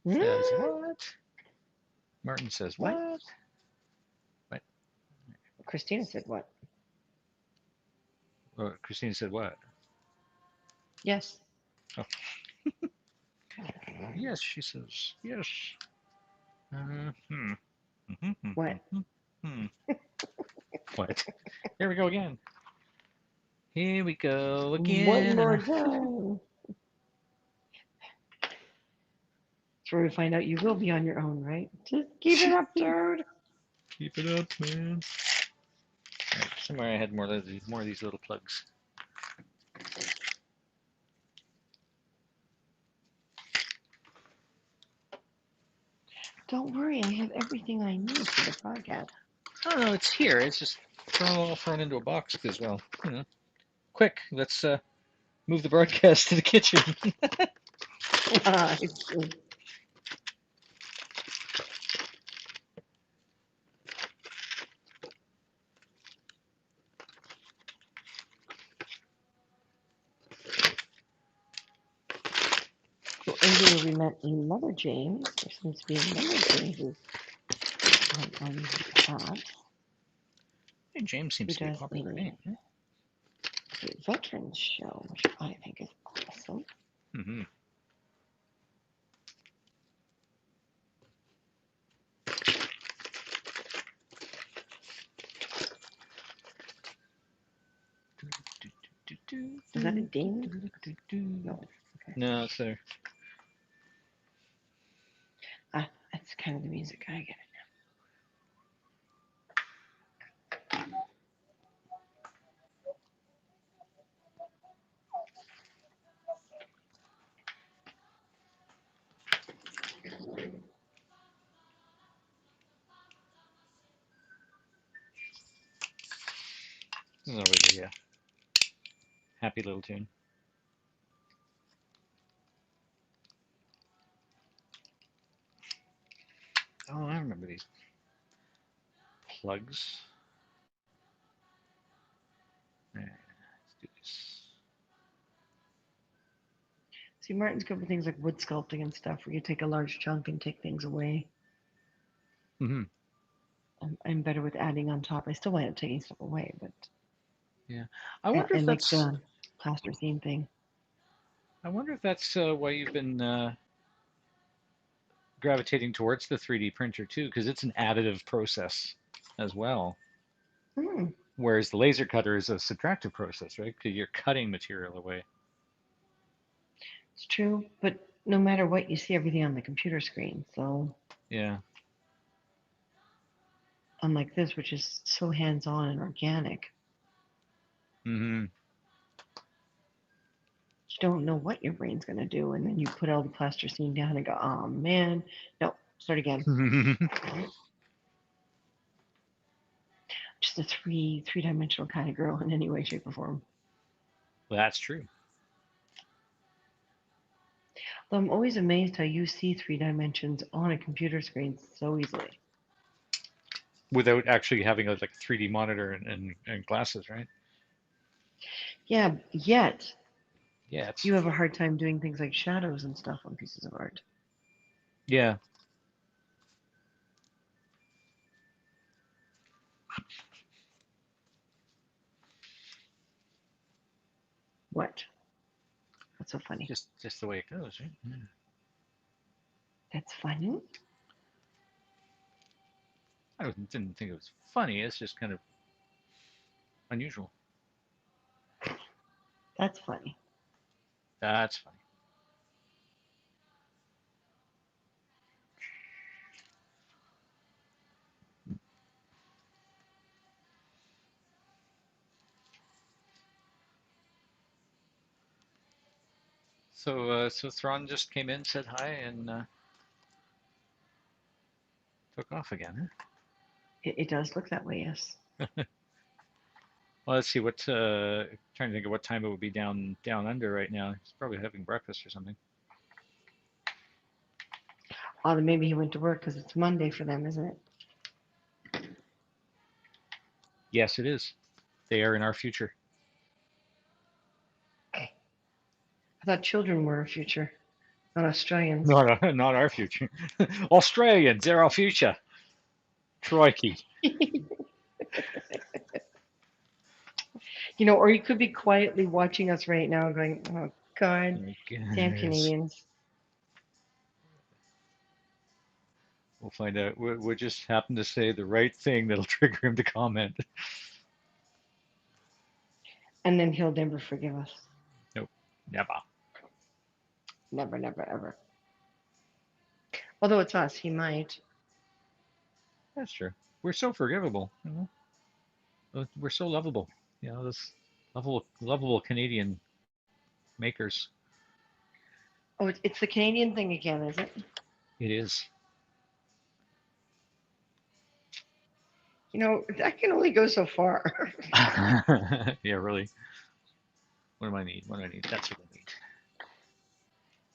C: Says
B: Hmm?
C: what? Martin says
B: What?
C: what? What?
B: Christina said what?
C: Christine said what?
B: Yes.
C: Oh, yes, she says yes. Uh, hmm.
B: What?
C: Hmm. What? Here we go again. Here we go
B: One
C: again.
B: more time. That's where we find out you will be on your own, right? Just keep it up, dude.
C: Keep it up, man. Right, somewhere I had more of these little plugs.
B: Don't worry, I have everything I need for the podcast.
C: Oh no, it's here. It's just all thrown into a box because, well, quick. Let's move the broadcast to the kitchen.
B: I see. So earlier we met another James. There seems to be another James on the chat
C: Hey, James
B: who
C: seems to be a
B: does
C: popular name.
B: a veterans show, which I think is awesome.
C: Mm-hmm.
B: Is that a ding? No. Okay.
C: No, it's there.
B: Ah, that's kind of the music. I get
C: It's always a happy little tune. Oh, I remember these plugs. Let's do this.
B: See, Martin's good with things like wood sculpting and stuff, where you take a large chunk and take things away.
C: Mm-hmm.
B: I'm better with adding on top. I still wind up taking stuff away, but
C: Yeah, I
B: I,
C: wonder
B: I
C: if
B: like
C: that's.
B: the plasticine thing.
C: I wonder if that's why you've been gravitating towards the 3D printer too, because it's an additive process as well.
B: Hmm,
C: Whereas the laser cutter is a subtractive process, right? Because you're cutting material away.
B: it's true, but no matter what, you see everything on the computer screen. So
C: Yeah.
B: unlike this, which is so hands-on and organic,
C: Mm-hmm.
B: you don't know what your brain's going to do, and then you put all the plasticine down and go, "Oh man, no, start again." Just a three-dimensional kind of girl in any way, shape, or form.
C: Well, that's true.
B: Though I'm always amazed how you see 3 dimensions on a computer screen so easily.
C: Without actually having like a 3D monitor and glasses, right?
B: Yeah, yet
C: Yeah, it's
B: you have a hard time doing things like shadows and stuff on pieces of art.
C: yeah.
B: What? What's so funny?
C: Just the way it goes, right? Yeah.
B: That's funny?
C: Didn't think it was funny. It's just kind of unusual.
B: That's funny.
C: That's funny. So Thrawn just came in, said hi, and took off again.
B: It does look that way, yes.
C: Huh? Well, let's see. Trying to think of what time it would be down under right now. He's probably having breakfast or something.
B: Oh, then maybe he went to work because it's Monday for them, isn't it?
C: Yes, it is. They are in our future.
B: I thought children were our future, not Australians.
C: Not our future. Australians, they're our future. Crikey.
B: Or you could be quietly watching us right now going, oh, God, damn
C: Yes.
B: Canadians.
C: We'll find out. We'll just happen to say the right thing that'll trigger him to comment.
B: And then he'll never forgive us.
C: Nope, never.
B: Never, never, ever. Although it's us, he might.
C: That's true. We're so forgivable. We're so lovable. This lovable Canadian makers.
B: Oh, it's the Canadian thing again, is it?
C: It is.
B: That can only go so far.
C: Yeah, really. What do I need? What do I need? That's what I need.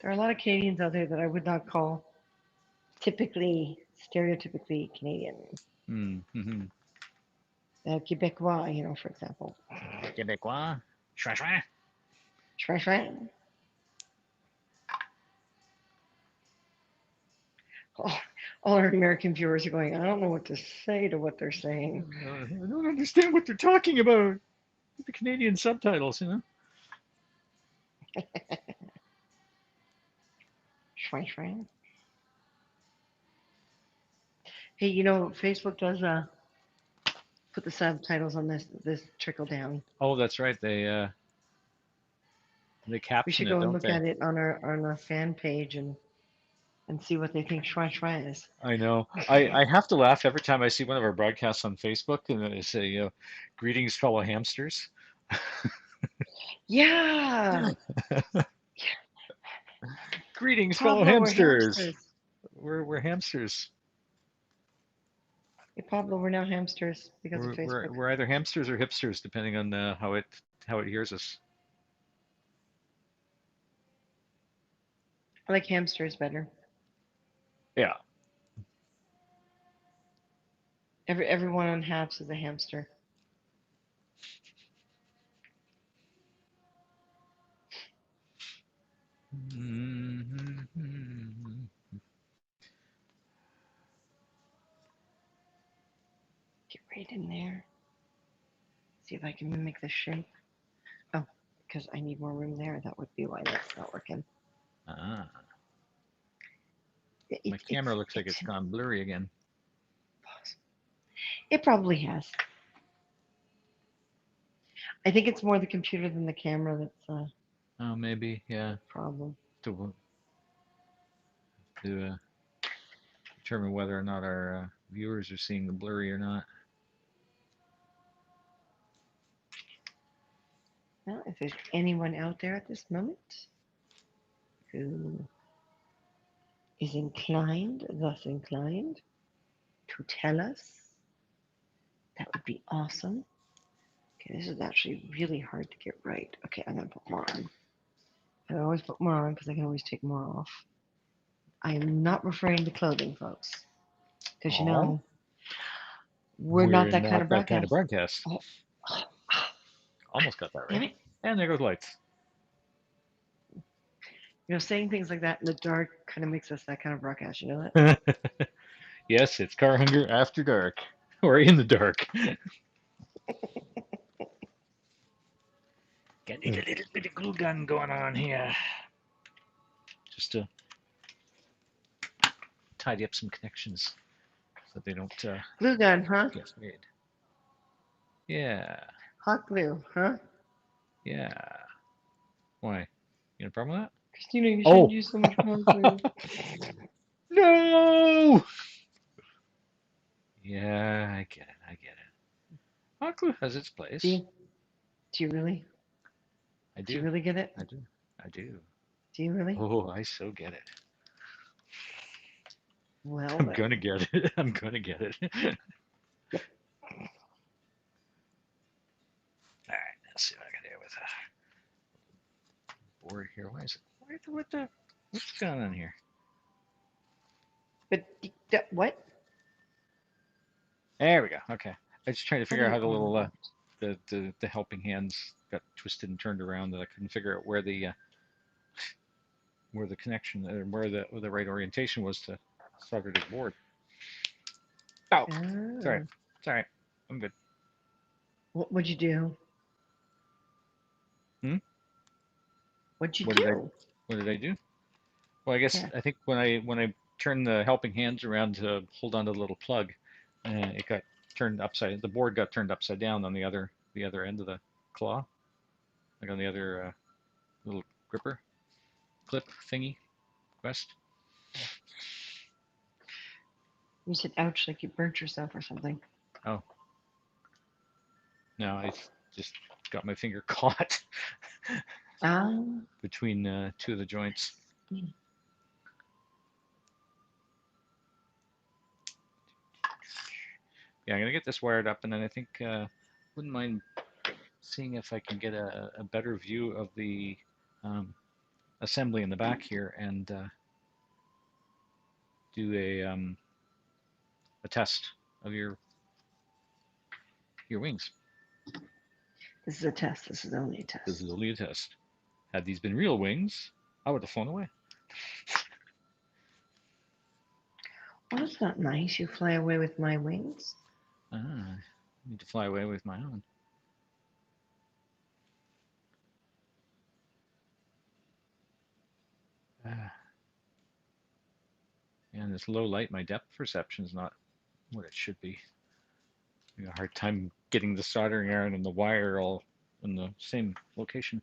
B: There are a lot of Canadians out there that I would not call stereotypically Canadian.
C: Mm-hmm.
B: Quebecois, for example.
C: Quebecois. Shwa shwa.
B: Shwa shwa. All our American viewers are going, I don't know what to say to what they're saying.
C: I don't understand what they're talking about. The Canadian subtitles,
B: Shwa shwa. Hey, Facebook does put the subtitles on this trickle down.
C: Oh, that's right. They
B: We
C: caption
B: should
C: it,
B: go and
C: don't
B: look
C: they?
B: at it on our fan page and see what they think shwa shwa is.
C: I know. I have to laugh every time I see one of our broadcasts on Facebook, and then they say, "Greetings, fellow hamsters."
B: Yeah.
C: Greetings, fellow
B: Pablo, we're
C: hamsters.
B: hamsters.
C: We're hamsters.
B: Hey, Pablo, we're now hamsters because of Facebook.
C: We're either hamsters or hipsters, depending on how it hears us.
B: I like hamsters better.
C: Yeah.
B: Everyone on Haps is a hamster.
C: Mm-hmm.
B: Get right in there. See if I can mimic the shape. Oh, because I need more room there. That would be why that's not working.
C: Ah. My camera looks like it's gone blurry again.
B: It probably has. I think it's more the computer than the camera that's
C: Oh, maybe, yeah.
B: problem.
C: To determine whether or not our viewers are seeing the blurry or not.
B: Well, if there's anyone out there at this moment who is thus inclined, to tell us, that would be awesome. Okay, this is actually really hard to get right. Okay, I'm going to put more on. I always put more on because I can always take more off. I am not referring to clothing, folks. Because, we're not that kind of
C: that kind
B: broadcast.
C: of broadcast.
B: Oh.
C: Almost got that
B: Damn
C: right.
B: it.
C: And there goes lights.
B: Saying things like that in the dark kind of makes us that kind of broadcast. You know that?
C: Yes, it's Car Hunger After Dark. Or in the dark. Got a little bit of glue gun going on here. Just to tidy up some connections so they don't
B: Glue gun, huh?
C: get made. Yeah.
B: Hot glue, huh?
C: Yeah. Why? You got a problem with that?
B: Christina, you shouldn't use so much hot glue.
C: No! Yeah, I get it. I get it. Hot glue has its place.
B: Do you really?
C: I do.
B: Do you really get it?
C: I do. I do.
B: Do you really?
C: Oh, I so get it.
B: Well
C: I'm
B: then.
C: gonna get it. I'm gonna get it. All right, let's see what I can do with a board here. Why is it? What's going on here?
B: But what?
C: There we go. Okay. I was just trying to
B: What
C: figure
B: are
C: out
B: you
C: how the
B: on
C: little
B: about?
C: the helping hands got twisted and turned around that I couldn't figure out where the connection where the right orientation was to solder to the board. Oh, sorry.
B: Ah,
C: It's all right. I'm good.
B: what'd you do?
C: Hmm?
B: What'd you
C: What did I
B: do?
C: what did I do? Well, I guess
B: Yeah.
C: I think when I turned the helping hands around to hold on to the little plug, it got turned upside. The board got turned upside down on the other end of the claw, like on the other little gripper clip thingy quest.
B: You said ouch like you burnt yourself or something.
C: Oh no, I just got my finger caught
B: Ah.
C: between two of the joints. Yeah, I'm gonna get this wired up, and then I think wouldn't mind seeing if I can get a better view of the um, assembly in the back here and do a test of your wings.
B: This is a test. This is only a
C: This is
B: test.
C: only a test. Had these been real wings, I would have flown away.
B: Well, that's not nice. You fly away with my wings.
C: I need to fly away with my own. And this low light, my depth perception is not what it should be. I have a hard time getting the soldering iron and the wire all in the same location.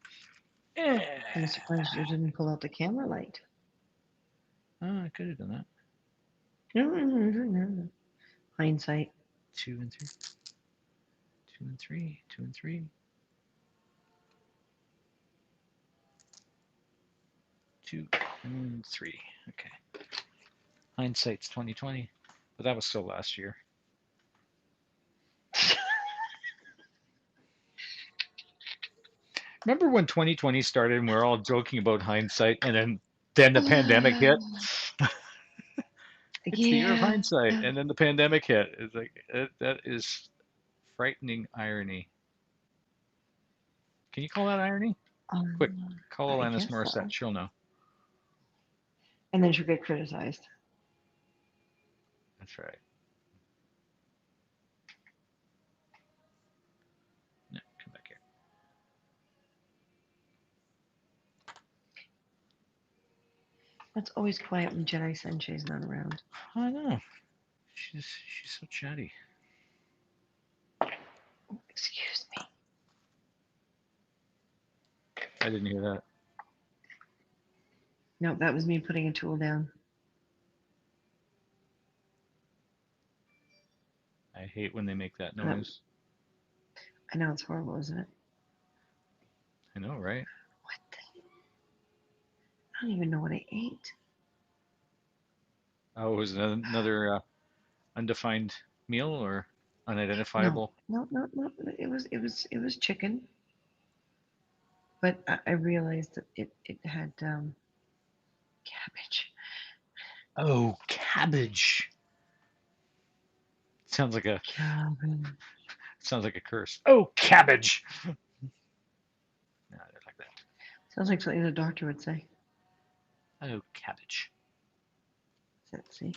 B: I'm surprised you didn't pull out the camera light.
C: I could have done that.
B: No. Hindsight.
C: 2 and 3, 2 and 3, 2 and 3, 2 and 3. Okay. Hindsight's 2020, but that was still last year. Remember when 2020 started and we were all joking about hindsight, and then the pandemic hit? It's the year of
B: Yeah.
C: hindsight, and then the pandemic hit. It's like that is frightening irony. Can you call that irony? Quick, call
B: I
C: Alanis
B: guess
C: Morissette.
B: so.
C: She'll know.
B: And then she'll get criticized.
C: That's right. No, come back here.
B: It's always quiet when Jedi Sensei's not around.
C: I know. She's so chatty.
B: Excuse me.
C: I didn't hear that.
B: No, that was me putting a tool down.
C: I hate when they make that noise.
B: I know it's horrible, isn't it?
C: I know, right?
B: What the? I don't even know what I ate.
C: Oh, was it another undefined meal or
B: No,
C: unidentifiable?
B: no. It was chicken. But I realized that it had cabbage.
C: Oh, cabbage. Sounds like a
B: Cabbage.
C: sounds like a curse. Oh, cabbage. No, I don't like that.
B: Sounds like something the doctor would say.
C: Oh, cabbage.
B: Let's see.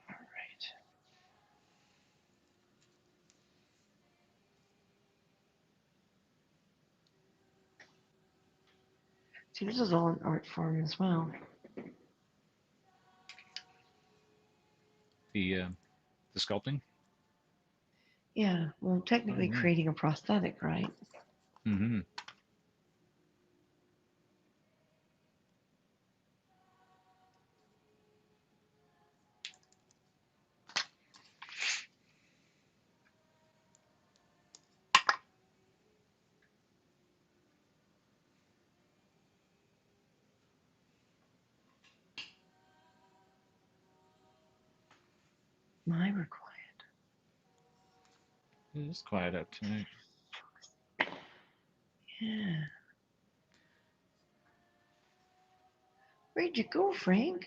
B: All right. See, this is all an art form as well.
C: The The sculpting.
B: Yeah, well, technically
C: yeah.
B: creating a prosthetic, right?
C: Mm-hmm.
B: My we're quiet.
C: It is quiet out tonight.
B: Yeah. Where'd you go, Frank?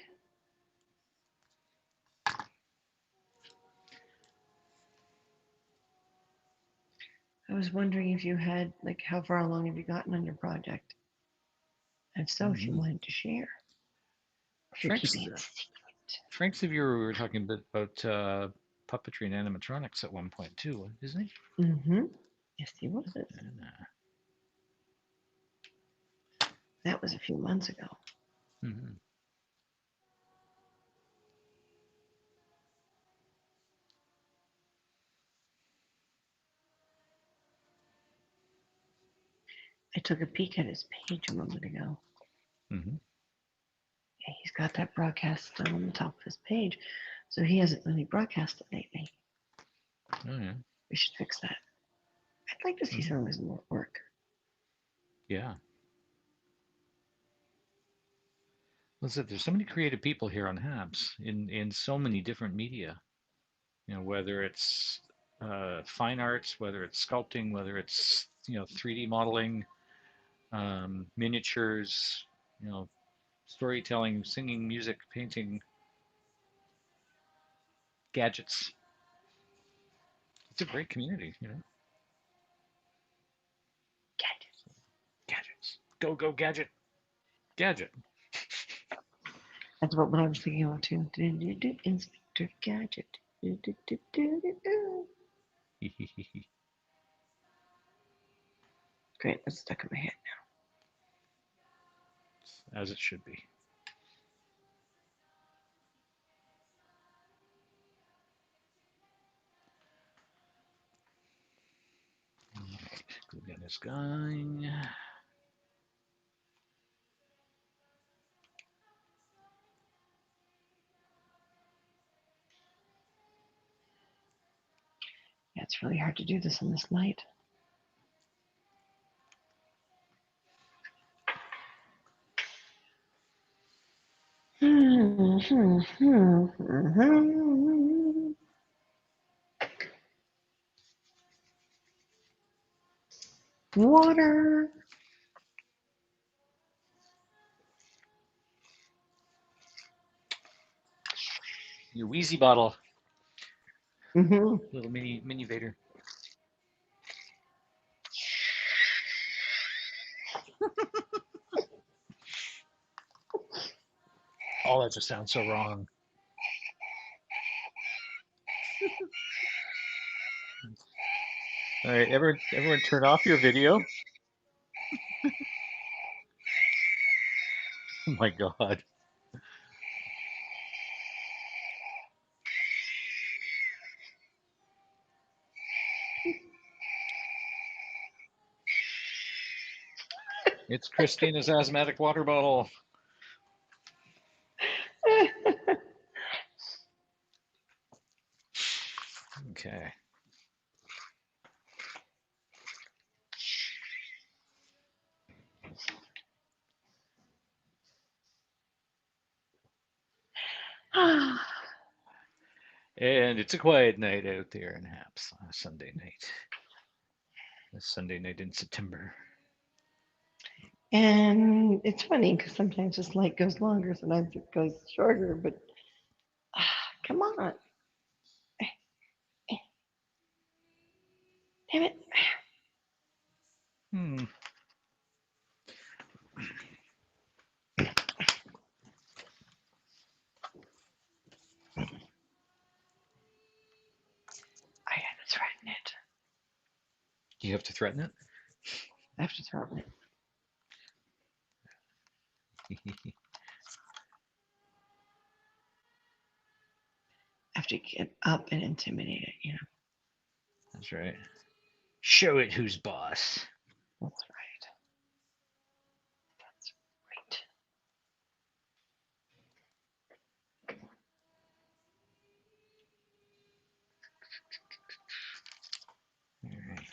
B: I was wondering if you had, like, how far along have you gotten on your project? And so, if you
C: Mm-hmm.
B: wanted to share, if you're
C: Frank's
B: keeping it secret.
C: Frank's of you we were talking a bit about puppetry and animatronics at one point too, isn't he?
B: Mm-hmm. Yes, he was.
C: Yeah.
B: That was a few months ago.
C: Mm-hmm.
B: I took a peek at his page a moment ago.
C: Mm-hmm.
B: Yeah, he's got that broadcast still on the top of his page, so he hasn't really broadcasted lately.
C: Oh yeah.
B: We should fix that. I'd like to see
C: Mm-hmm.
B: some of his more work.
C: Yeah. Listen, there's so many creative people here on Habs in so many different media. You know, whether it's fine arts, whether it's sculpting, whether it's 3D modeling, miniatures, storytelling, singing, music, painting, gadgets. It's a great community.
B: Gadgets.
C: Gadgets. Go, go, gadget. Gadget.
B: That's what I was thinking of too. Inspector Gadget. Great, that's stuck in my head
C: As it should be. All right, go get this going.
B: Yeah, it's really hard to do this on this night. Water.
C: Your Wheezy bottle.
B: Mm-hmm.
C: Little mini Vader. Oh, that just sounds so wrong. All right, everyone turn off your video. Oh my god. It's Christina's asthmatic water bottle. Okay. And it's a quiet night out there in Haps on a Sunday night. A Sunday night in September.
B: And it's funny because sometimes this light goes longer, sometimes it goes shorter, but come on. Damn it.
C: Hmm.
B: I have to threaten it.
C: You have to threaten it?
B: I have to threaten it. I have to get up and intimidate it. Yeah,
C: That's right. Show it who's boss.
B: that's right. That's right.
C: All right.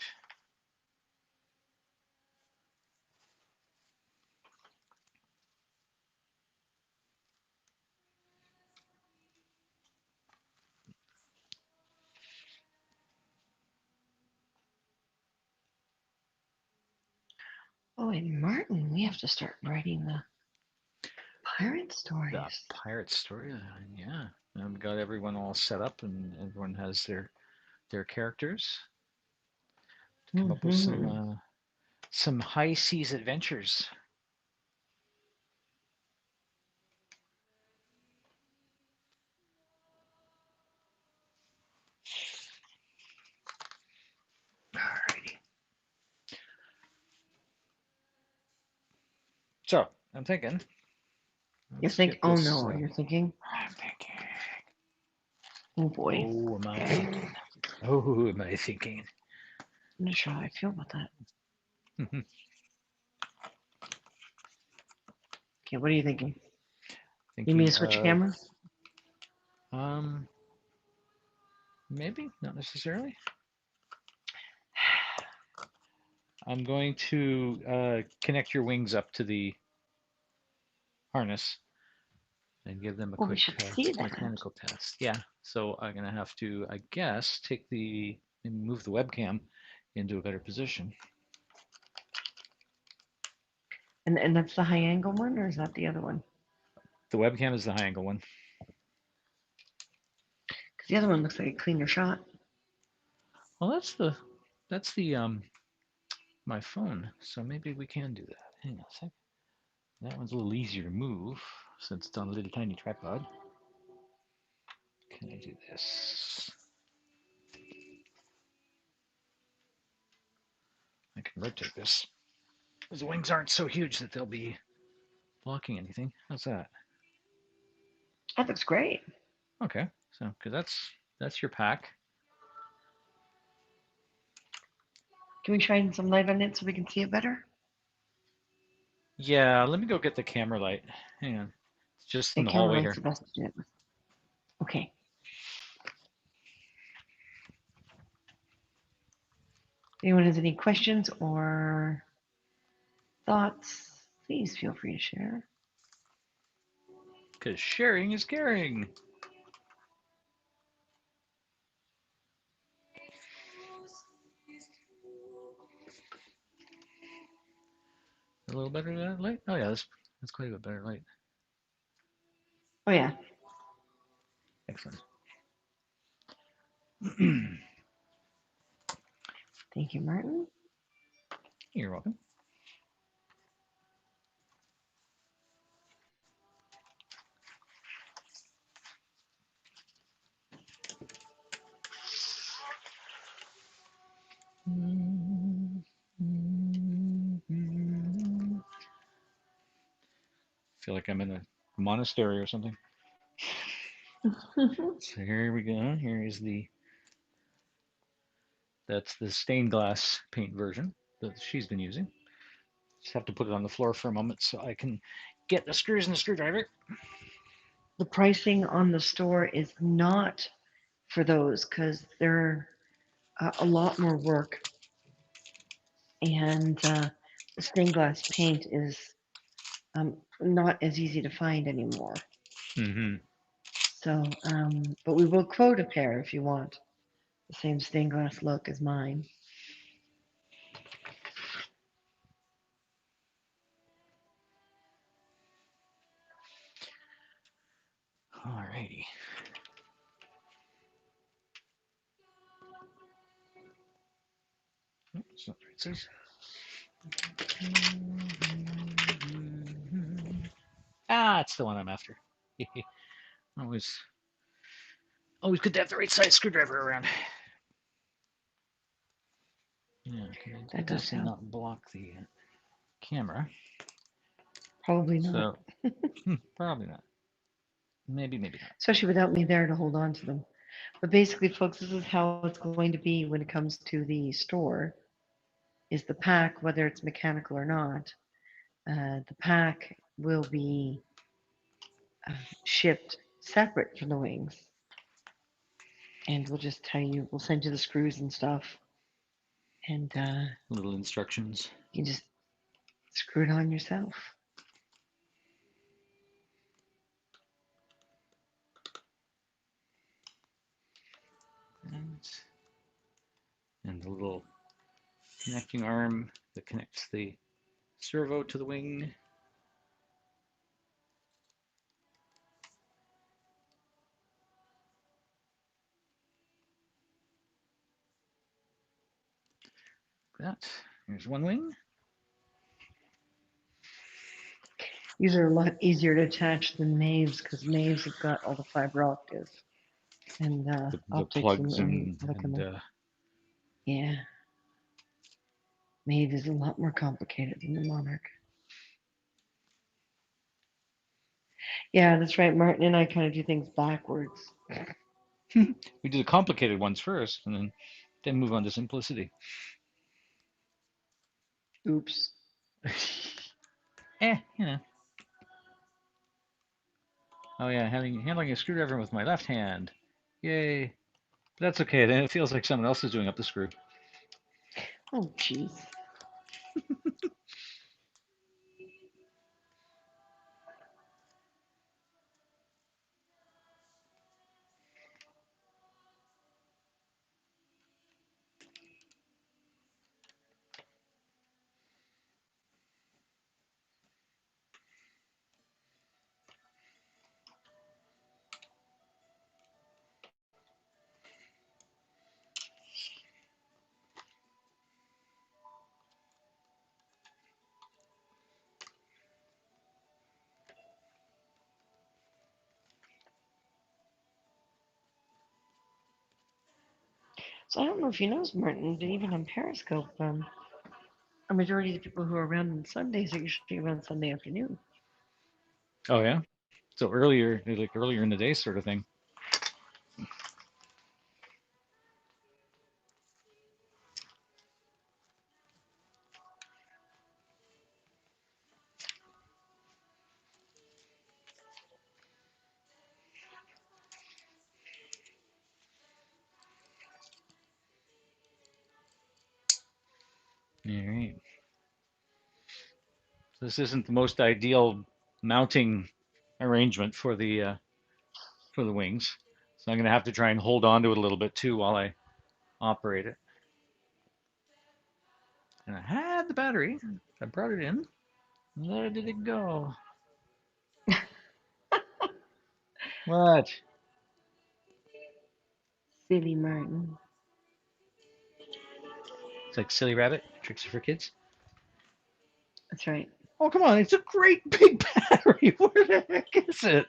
B: Oh, and Martin, we have to start writing the pirate
C: The
B: stories.
C: pirate story. Yeah. I've got everyone all set up, and everyone has their characters to come up with some high seas adventures. Alrighty. So I'm thinking.
B: You
C: Let's
B: think?
C: get
B: Oh
C: this.
B: no, you're thinking.
C: I'm thinking.
B: Oh boy,
C: Oh, am I thinking? Oh, am I thinking?
B: I'm not sure how I feel about that. Okay, what are you thinking? You mean
C: Thinking
B: to switch
C: of
B: camera?
C: um maybe not necessarily. I'm going to connect your wings up to the harness and give them a
B: Oh, we
C: quick
B: should see that.
C: mechanical test. Yeah, so I'm gonna have to, I guess, maybe move the webcam into a better position.
B: And that's the high angle one, or is that the other one?
C: The webcam is the high angle one.
B: Because the other one looks like a cleaner shot.
C: Well, that's the my phone. So maybe we can do that. Hang on a sec. That one's a little easier to move since it's on a little tiny tripod. Can I do this? I can rotate this. The wings aren't so huge that they'll be blocking anything. How's that?
B: That looks great.
C: Okay, so because that's your pack.
B: Can we shine some light on it so we can see it better?
C: Yeah, let me go get the camera light. Hang on, it's just
B: The
C: in the
B: camera
C: hallway
B: light's
C: here.
B: the best to do it with. Okay. Anyone has any questions or thoughts? Please feel free to share.
C: Because sharing is caring. A little better that light. Oh yeah, that's quite a bit better light.
B: Oh yeah.
C: Excellent.
B: Thank you, Martin.
C: You're welcome. Feel like I'm in a monastery or something. So here we go. That's the stained glass paint version that she's been using. Just have to put it on the floor for a moment so I can get the screws and the screwdriver.
B: The pricing on the store is not for those because they're a lot more work, and the stained glass paint is not as easy to find anymore.
C: Mm-hmm.
B: So, but we will quote a pair if you want the same stained glass look as mine.
C: Alrighty. Oh, it's not the right size. Ah, it's the one I'm after. always, always good to have the right size screwdriver around. Yeah, can I
B: That does
C: definitely
B: help.
C: not block the camera?
B: Probably not.
C: So, probably not. Maybe not.
B: Especially without me there to hold on to them. But basically, folks, this is how it's going to be when it comes to the store. Is the pack, whether it's mechanical or not, the pack will be uh, shipped separate from the wings, and we'll just tell you, we'll send you the screws and stuff, and
C: Little instructions.
B: you can just screw it on yourself.
C: And the little connecting arm that connects the servo to the wing. That. Here's one wing.
B: These are a lot easier to attach than Maeve's because Maeve's have got all the fiber optics and
C: The
B: optics
C: plugs
B: and look in
C: and
B: them. Yeah, Maeve is a lot more complicated than the Monarch. Yeah, that's right. Martin and I kind of do things backwards.
C: we do the complicated ones first, and then move on to simplicity.
B: Oops.
C: You know. Oh yeah, handling a screwdriver with my left hand. Yay. But that's okay, then it feels like someone else is doing up the screw.
B: Oh, jeez. So I don't know if you know, Martin, but even on Periscope, a majority of the people who are around on Sundays are usually around Sunday afternoon.
C: Oh yeah? So earlier, like earlier in the day sort of thing. All right. So this isn't the most ideal mounting arrangement for the wings. So I'm going to have to try and hold on to it a little bit too while I operate it. And I had the battery. I brought it in. Where did it go? What?
B: Silly Martin.
C: It's like Silly Rabbit, tricks are for kids.
B: That's right.
C: Oh, come on. It's a great big battery. Where the heck is it?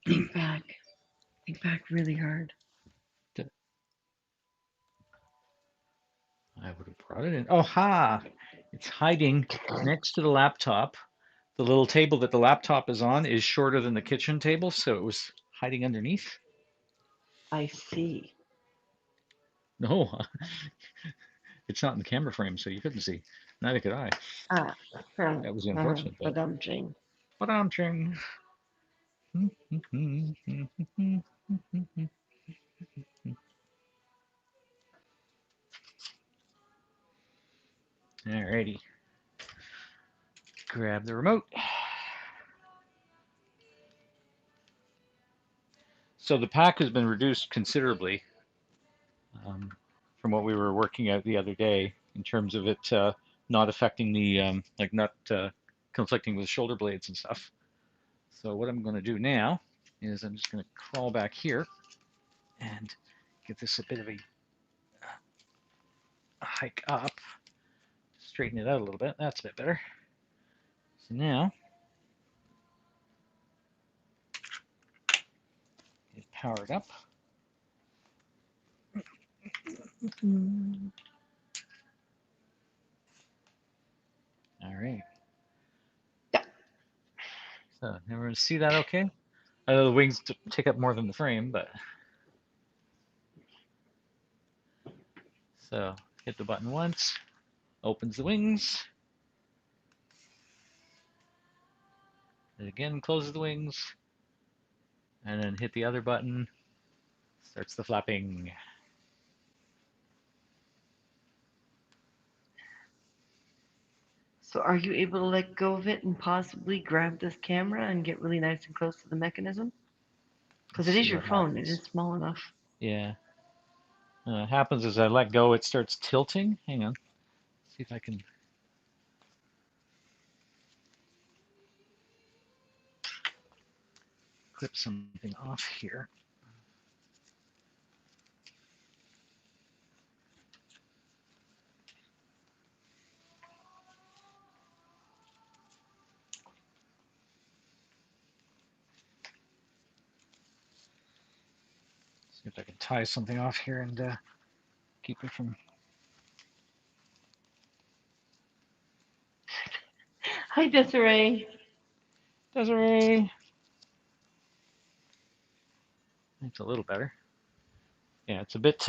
B: Think back. Think back really hard.
C: I would have brought it in. Oh, ha! It's hiding next to the laptop. The little table that the laptop is on is shorter than the kitchen table, so it was hiding underneath.
B: I see.
C: No, it's not in the camera frame, so you couldn't see. Neither could I.
B: Ah,
C: That was unfortunate, but
B: Jane.
C: I'm ching. Alrighty. Grab the remote. So the pack has been reduced considerably um, from what we were working out the other day in terms of it not affecting the like not conflicting with shoulder blades and stuff. So what I'm going to do now is I'm just going to crawl back here and get this a bit of a hike up, straighten it out a little bit. That's a bit better. So now it's powered up. All right. So everyone see that okay? I know the wings take up more than the frame, but so hit the button once, opens the wings. And again, closes the wings, and then hit the other button, starts the flapping.
B: So are you able to let go of it and possibly grab this camera and get really nice and close to the mechanism? Because
C: Let's
B: it
C: see
B: is your
C: what
B: phone. It
C: happens.
B: is small enough.
C: Yeah. Happens as I let go, it starts tilting. Hang on. See if I can clip something off here. See if I can tie something off here and keep it from.
B: Hi, Desiree.
C: Desiree! It's a little better. Yeah, it's a bit.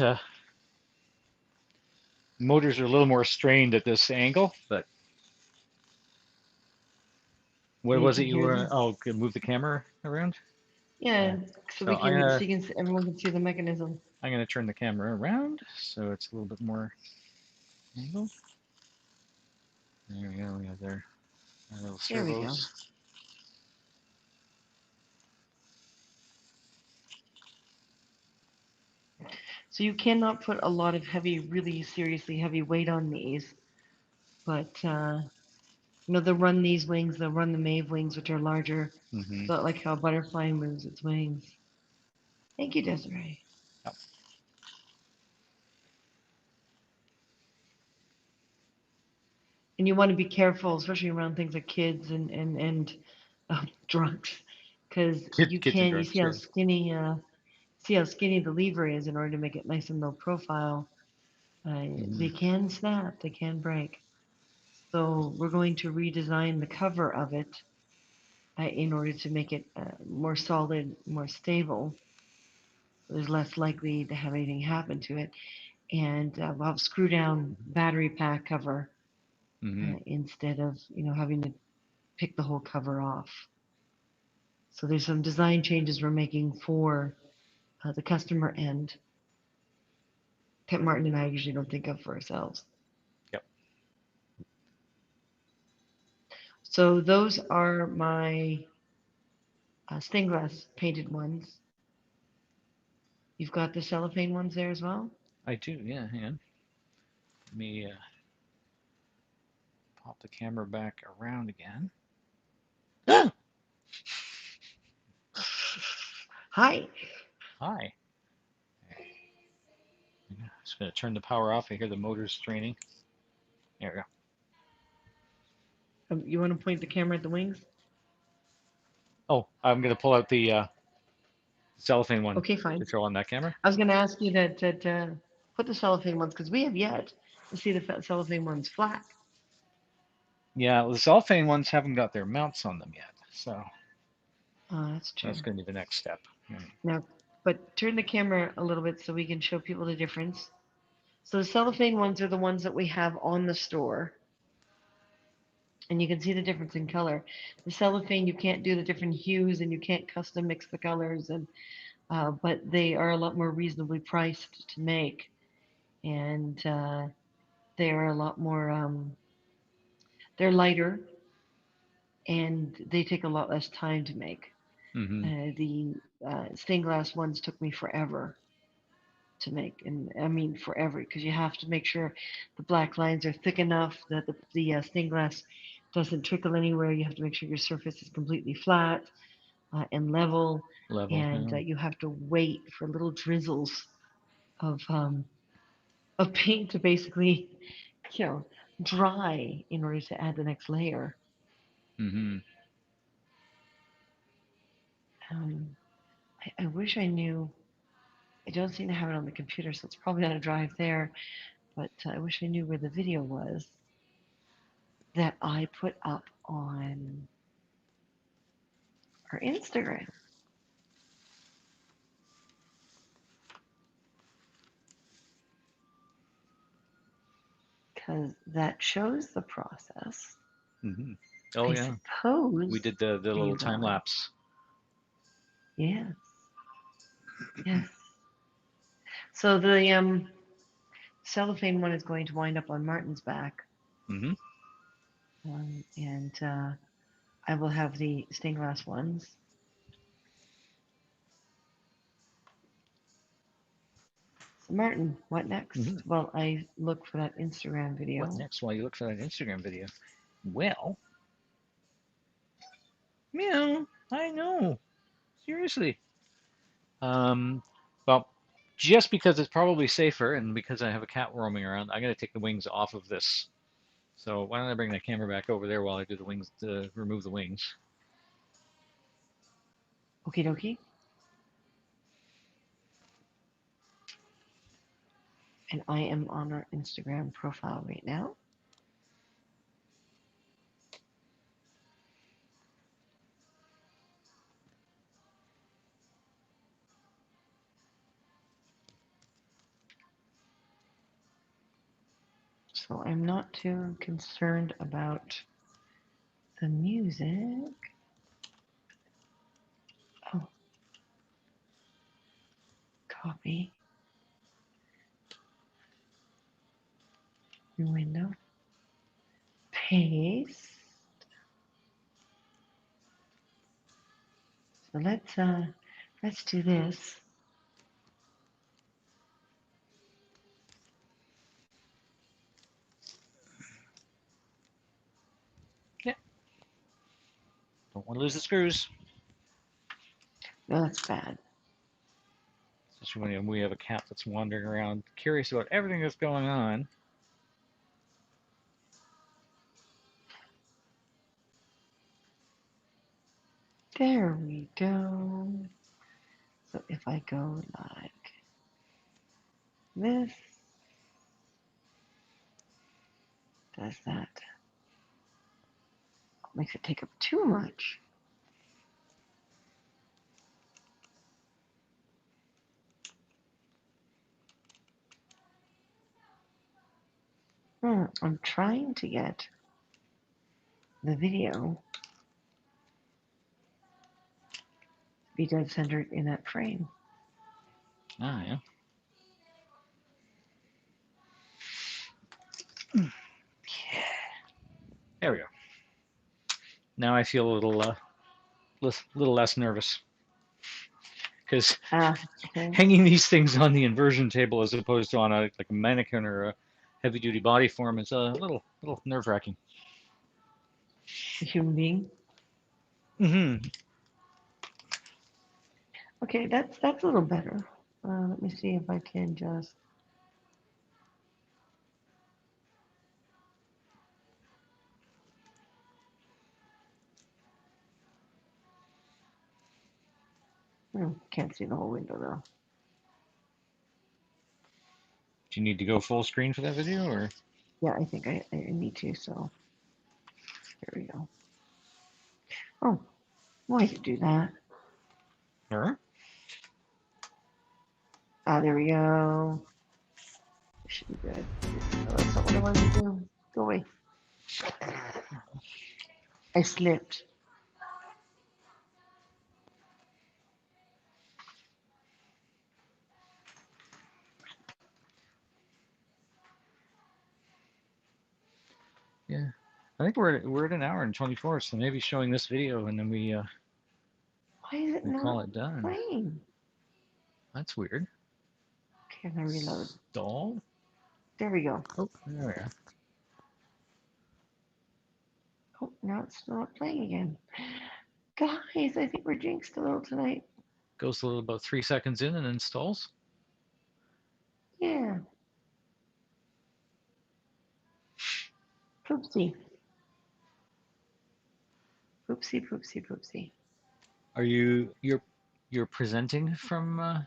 C: Motors are a little more strained at this angle, but what
B: And you
C: was
B: can
C: it you
B: hear
C: were?
B: them.
C: Oh, move the camera around? Yeah.
B: Yeah, so
C: So
B: we can, so you can, everyone can see the mechanism.
C: I'm gonna turn the camera around so it's a little bit more angled. There we go. We have our little
B: There we go.
C: servos.
B: So you cannot put a lot of heavy, really seriously heavy weight on these, but they'll run these wings, they'll run the Mave wings, which are larger,
C: Mm-hmm.
B: like how a butterfly moves its wings. Thank you, Desiree.
C: Yep.
B: And you want to be careful, especially around things like kids and drunks, because
C: Kids and
B: you
C: drunks. Yeah.
B: see how skinny the lever is in order to make it nice and low profile.
C: Mm-hmm.
B: They can snap, they can break. So we're going to redesign the cover of it in order to make it more solid, more stable. There's less likely to have anything happen to it. And we'll have screw down battery pack cover
C: Mm-hmm.
B: instead of having to pick the whole cover off. So there's some design changes we're making for the customer end that Martin and I usually don't think of for ourselves.
C: Yep.
B: So those are my stained glass painted ones. You've got the cellophane ones there as well?
C: I do. Yeah. Hang on. Let me pop the camera back around again.
B: Hi.
C: Hi. I'm just gonna turn the power off. I hear the motors straining. There we go.
B: You want to point the camera at the wings?
C: Oh, I'm gonna pull out the cellophane one
B: Okay,
C: to
B: fine.
C: show on that camera.
B: I was going to ask you that put the cellophane ones because we have yet to see the cellophane ones flat.
C: Yeah, well, the cellophane ones haven't got their mounts on them yet, so
B: Oh, that's
C: that's
B: true.
C: going to be the next step.
B: Now, but turn the camera a little bit so we can show people the difference. So the cellophane ones are the ones that we have on the store, and you can see the difference in color. The cellophane, you can't do the different hues, and you can't custom mix the colors, and but they are a lot more reasonably priced to make, and they are a lot more. They're lighter, and they take a lot less time to make.
C: Mm-hmm.
B: The stained glass ones took me forever to make, and I mean forever because you have to make sure the black lines are thick enough that the stained glass doesn't trickle anywhere. You have to make sure your surface is completely flat and level,
C: Level.
B: and
C: Yeah.
B: you have to wait for little drizzles of um, of paint to basically, you know, dry in order to add the next layer.
C: Mm-hmm.
B: Um, I wish I knew. I don't seem to have it on the computer, so it's probably on a drive there. But I wish I knew where the video was that I put up on our Instagram. because that shows the process.
C: Mm-hmm. Oh
B: I
C: yeah,
B: suppose
C: we did the little
B: you
C: time
B: are.
C: lapse.
B: Yes. Yes. So the cellophane one is going to wind up on Martin's back,
C: Mm-hmm.
B: and I will have the stained glass ones. So Martin, what next?
C: Mm-hmm.
B: Well, I look for that Instagram
C: What
B: video.
C: next? While you look for that Instagram video. Well, meow. I know. Seriously. Um. Well, just because it's probably safer, and because I have a cat roaming around, I'm gonna take the wings off of this. So why don't I bring the camera back over there while I do the wings to remove the wings?
B: Okie dokie. And I am on our Instagram profile right now. So I'm not too concerned about the music. Oh, copy. New window. Paste. So let's do this.
C: Yeah. Don't want to lose the screws.
B: No, that's bad.
C: Especially when we have a cat that's wandering around, curious about everything that's going on.
B: There we go. So if I go like this, does that makes it take up too much? I'm trying to get the video to be dead centered in that frame.
C: Ah, yeah. There we go. Now I feel a little less nervous because
B: Okay.
C: hanging these things on the inversion table as opposed to on a like a mannequin or a heavy duty body form is a little nerve wracking.
B: A human being.
C: Mm-hmm.
B: Okay, that's a little better. Let me see if I can just. Can't see the whole window though.
C: Do you need to go full screen for that video or?
B: Yeah, I think I need to. So here we go. Oh, why did you do that?
C: Sure.
B: Ah, there we go. This should be good. Oh, that's not what I wanted to do. Go away. I slipped.
C: Yeah. I think we're at an hour and 24, so maybe showing this video and then
B: Why is it
C: we
B: not
C: call it done.
B: playing?
C: That's weird.
B: Okay, I'm gonna reload.
C: Stall.
B: There we go.
C: Oh, there we are.
B: Oh, now it's not playing again. Guys, I think we're jinxed a little tonight.
C: Goes a little about 3 seconds in and then stalls.
B: Yeah. Poopsie. Poopsie, poopsie, poopsie.
C: Are you're presenting from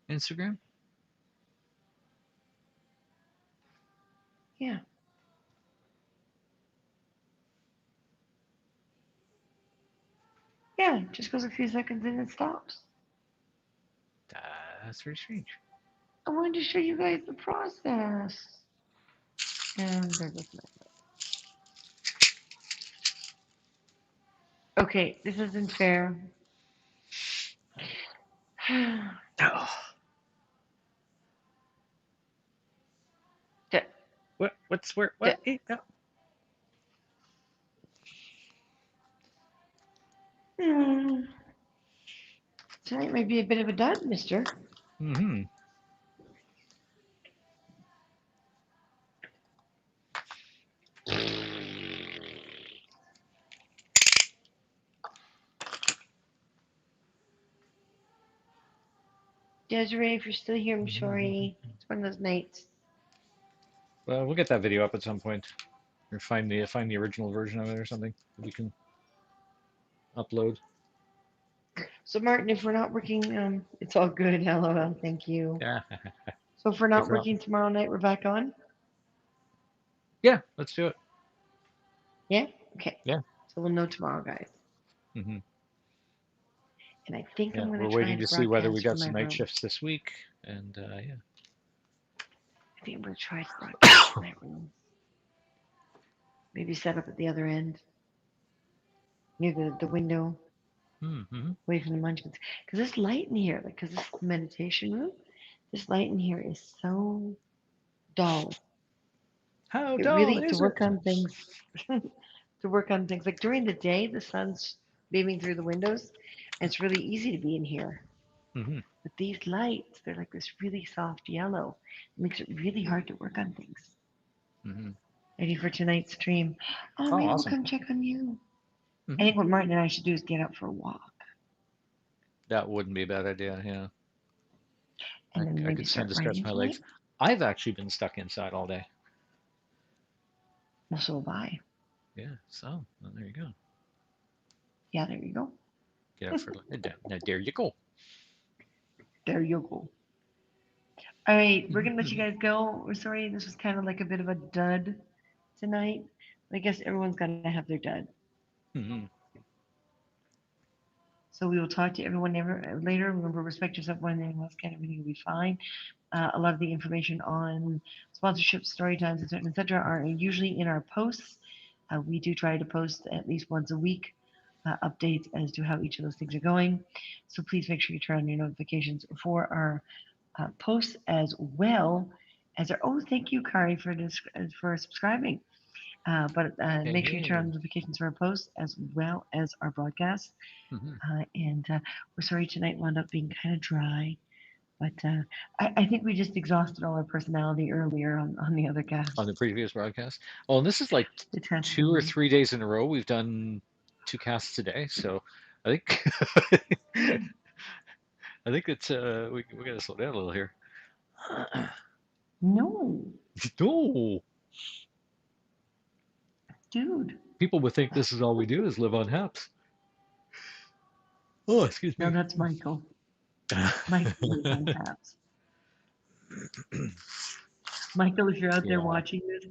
C: Instagram?
B: Yeah. Yeah, it just goes a few seconds and it stops.
C: That's very strange.
B: I wanted to show you guys the process. And there goes my. Okay, this isn't fair.
C: Oh,
B: D-
C: what? What's where?
B: d-
C: What? No.
B: hmm, Tonight might be a bit of a dud, mister.
C: Mm-hmm.
B: Desiree, if you're still here, I'm sorry. It's one of those nights.
C: Well, we'll get that video up at some point, or find the original version of it or something that we can upload.
B: So, Martin, if we're not working, it's all good. LOL. Thank you.
C: Yeah.
B: So, if we're
C: If
B: not
C: not,
B: working tomorrow night, we're back on?
C: yeah, let's do it.
B: Yeah? Okay.
C: Yeah.
B: So, we'll know tomorrow, guys.
C: Mm-hmm.
B: And I think
C: Yeah,
B: I'm going
C: we're
B: to try
C: waiting
B: to
C: to see whether we
B: broadcast
C: got
B: from my
C: some night
B: room.
C: shifts this week, and yeah.
B: I think I'm going to try to broadcast from my room. Maybe set up at the other end, near the window,
C: Mm-hmm.
B: away from the munchkins. Because this light in here, like, because this is the meditation room, this light in here is so dull.
C: How
B: It
C: dull
B: really, to
C: is
B: work
C: it?
B: on things, to work on things, like during the day, the sun's beaming through the windows, and it's really easy to be in here.
C: Mm-hmm.
B: But these lights, they're like this really soft yellow. It makes it really hard to work on things.
C: Mm-hmm.
B: Ready for tonight's stream. Oh,
C: Oh,
B: maybe we'll
C: awesome.
B: come check on you. I
C: Mm-hmm.
B: think what Martin and I should do is get out for a walk.
C: That wouldn't be a bad idea. Yeah,
B: And then
C: I
B: maybe
C: could stand
B: start
C: to stretch
B: writing
C: my
B: tonight.
C: legs. I've actually been stuck inside all day.
B: Well, so have I.
C: Yeah, so well, there you go.
B: Yeah, there you go.
C: Get out for a now there you go.
B: There you go. All right, we're gonna let you
C: Mm-hmm.
B: guys go. We're sorry this was kind of like a bit of a dud tonight. I guess everyone's gotta have their dud.
C: Mm-hmm.
B: So we will talk to everyone later. Remember, respect yourself more than anyone else can. Everything will be fine. A lot of the information on sponsorships, story times, etc., are usually in our posts. We do try to post at least once a week updates as to how each of those things are going. So please make sure you turn on your notifications for our posts as well as our. Oh, thank you, Kari, for subscribing. But
C: Hey,
B: make sure you turn on
C: hey.
B: notifications for our posts as well as our broadcasts.
C: Mm-hmm.
B: And we're sorry tonight wound up being kind of dry, but I think we just exhausted all our personality earlier on the other
C: On the
B: casts.
C: previous broadcast. Oh, and this is like
B: It's had to
C: 2 or 3 days in a row we've done 2 casts today. So I think I think it's we gotta slow down a little here.
B: no,
C: No,
B: dude.
C: people would think this is all we do is live on haps. Oh, excuse
B: No,
C: me.
B: that's Michael. Michael lives on taps. Michael, if you're out there
C: Yeah.
B: watching this,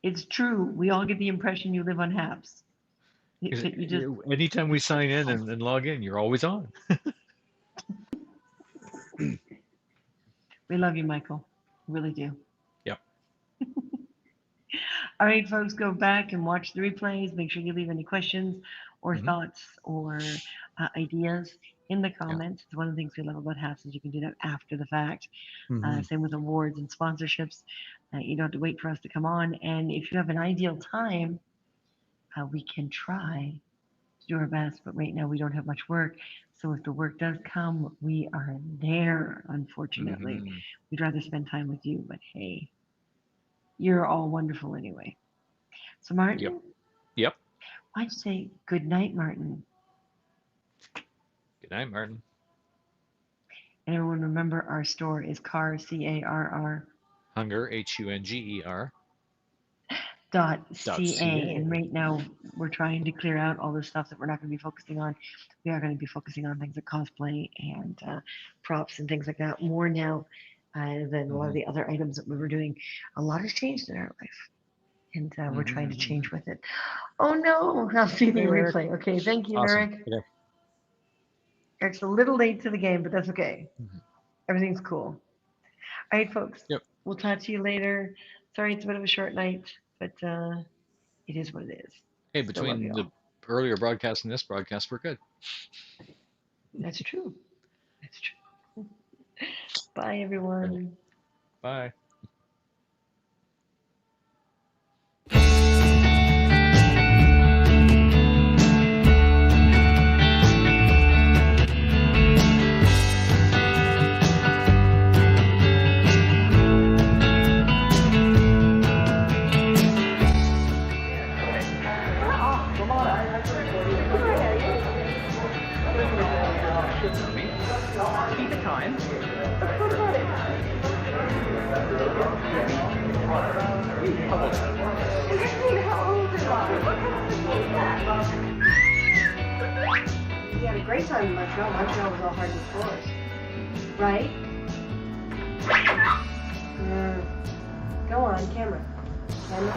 B: it's true. We all get the impression you live on Haps. That you just
C: Anytime we sign in and log in, you're always on.
B: we love you, Michael. Really do.
C: Yep.
B: All right, folks, go back and watch the replays. Make sure you leave any questions or
C: Hmm.
B: thoughts or ideas in the
C: Yeah.
B: comments. It's one of the things we love about Haps is you can do that after the fact.
C: Hmm.
B: Same with awards and sponsorships. You don't have to wait for us to come on. And if you have an ideal time, we can try to do our best. But right now, we don't have much work. So if the work does come, we are there, unfortunately.
C: Hmm.
B: We'd rather spend time with you, but hey, you're all wonderful anyway. So,
C: Yep.
B: Martin,
C: Yep.
B: why'd you say good night, Martin?
C: Good night, Martin.
B: And everyone remember our store is CARR
C: Hunger, HUNGER
B: .ca. And
C: .ca.
B: right now, we're trying to clear out all the stuff that we're not going to be focusing on. We are going to be focusing on things like cosplay and props and things like that more now than a lot of
C: Hmm.
B: the other items that we were doing. A lot has changed in our life, and we're trying to
C: Hmm.
B: change with it. Oh no, I'll see the
C: Hey, Eric.
B: replay. Okay, thank you,
C: Awesome.
B: Eric.
C: Okay.
B: Eric's a little late to the game, but that's okay.
C: Mhm.
B: Everything's cool. All right, folks.
C: Yep.
B: We'll talk to you later. Sorry, it's a bit of a short night, but it is what it is.
C: Hey,
B: Still love
C: between the
B: y'all.
C: earlier broadcast and this broadcast, we're good.
B: That's true. That's true. Bye, everyone.
C: Bye.
D: See the time.
E: We had a great time in Montreal. Montreal was all hard floors. Right? Go on, camera. Camera.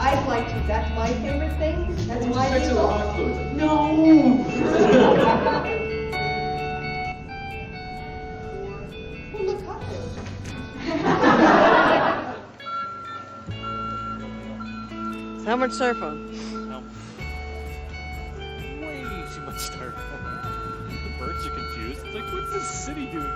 E: I'd like to. That's my favorite thing. That's my favorite. No. Oh, look, cocktails. How much styrofoam?
F: Way too much styrofoam. The birds are confused. It's like, what's this city doing?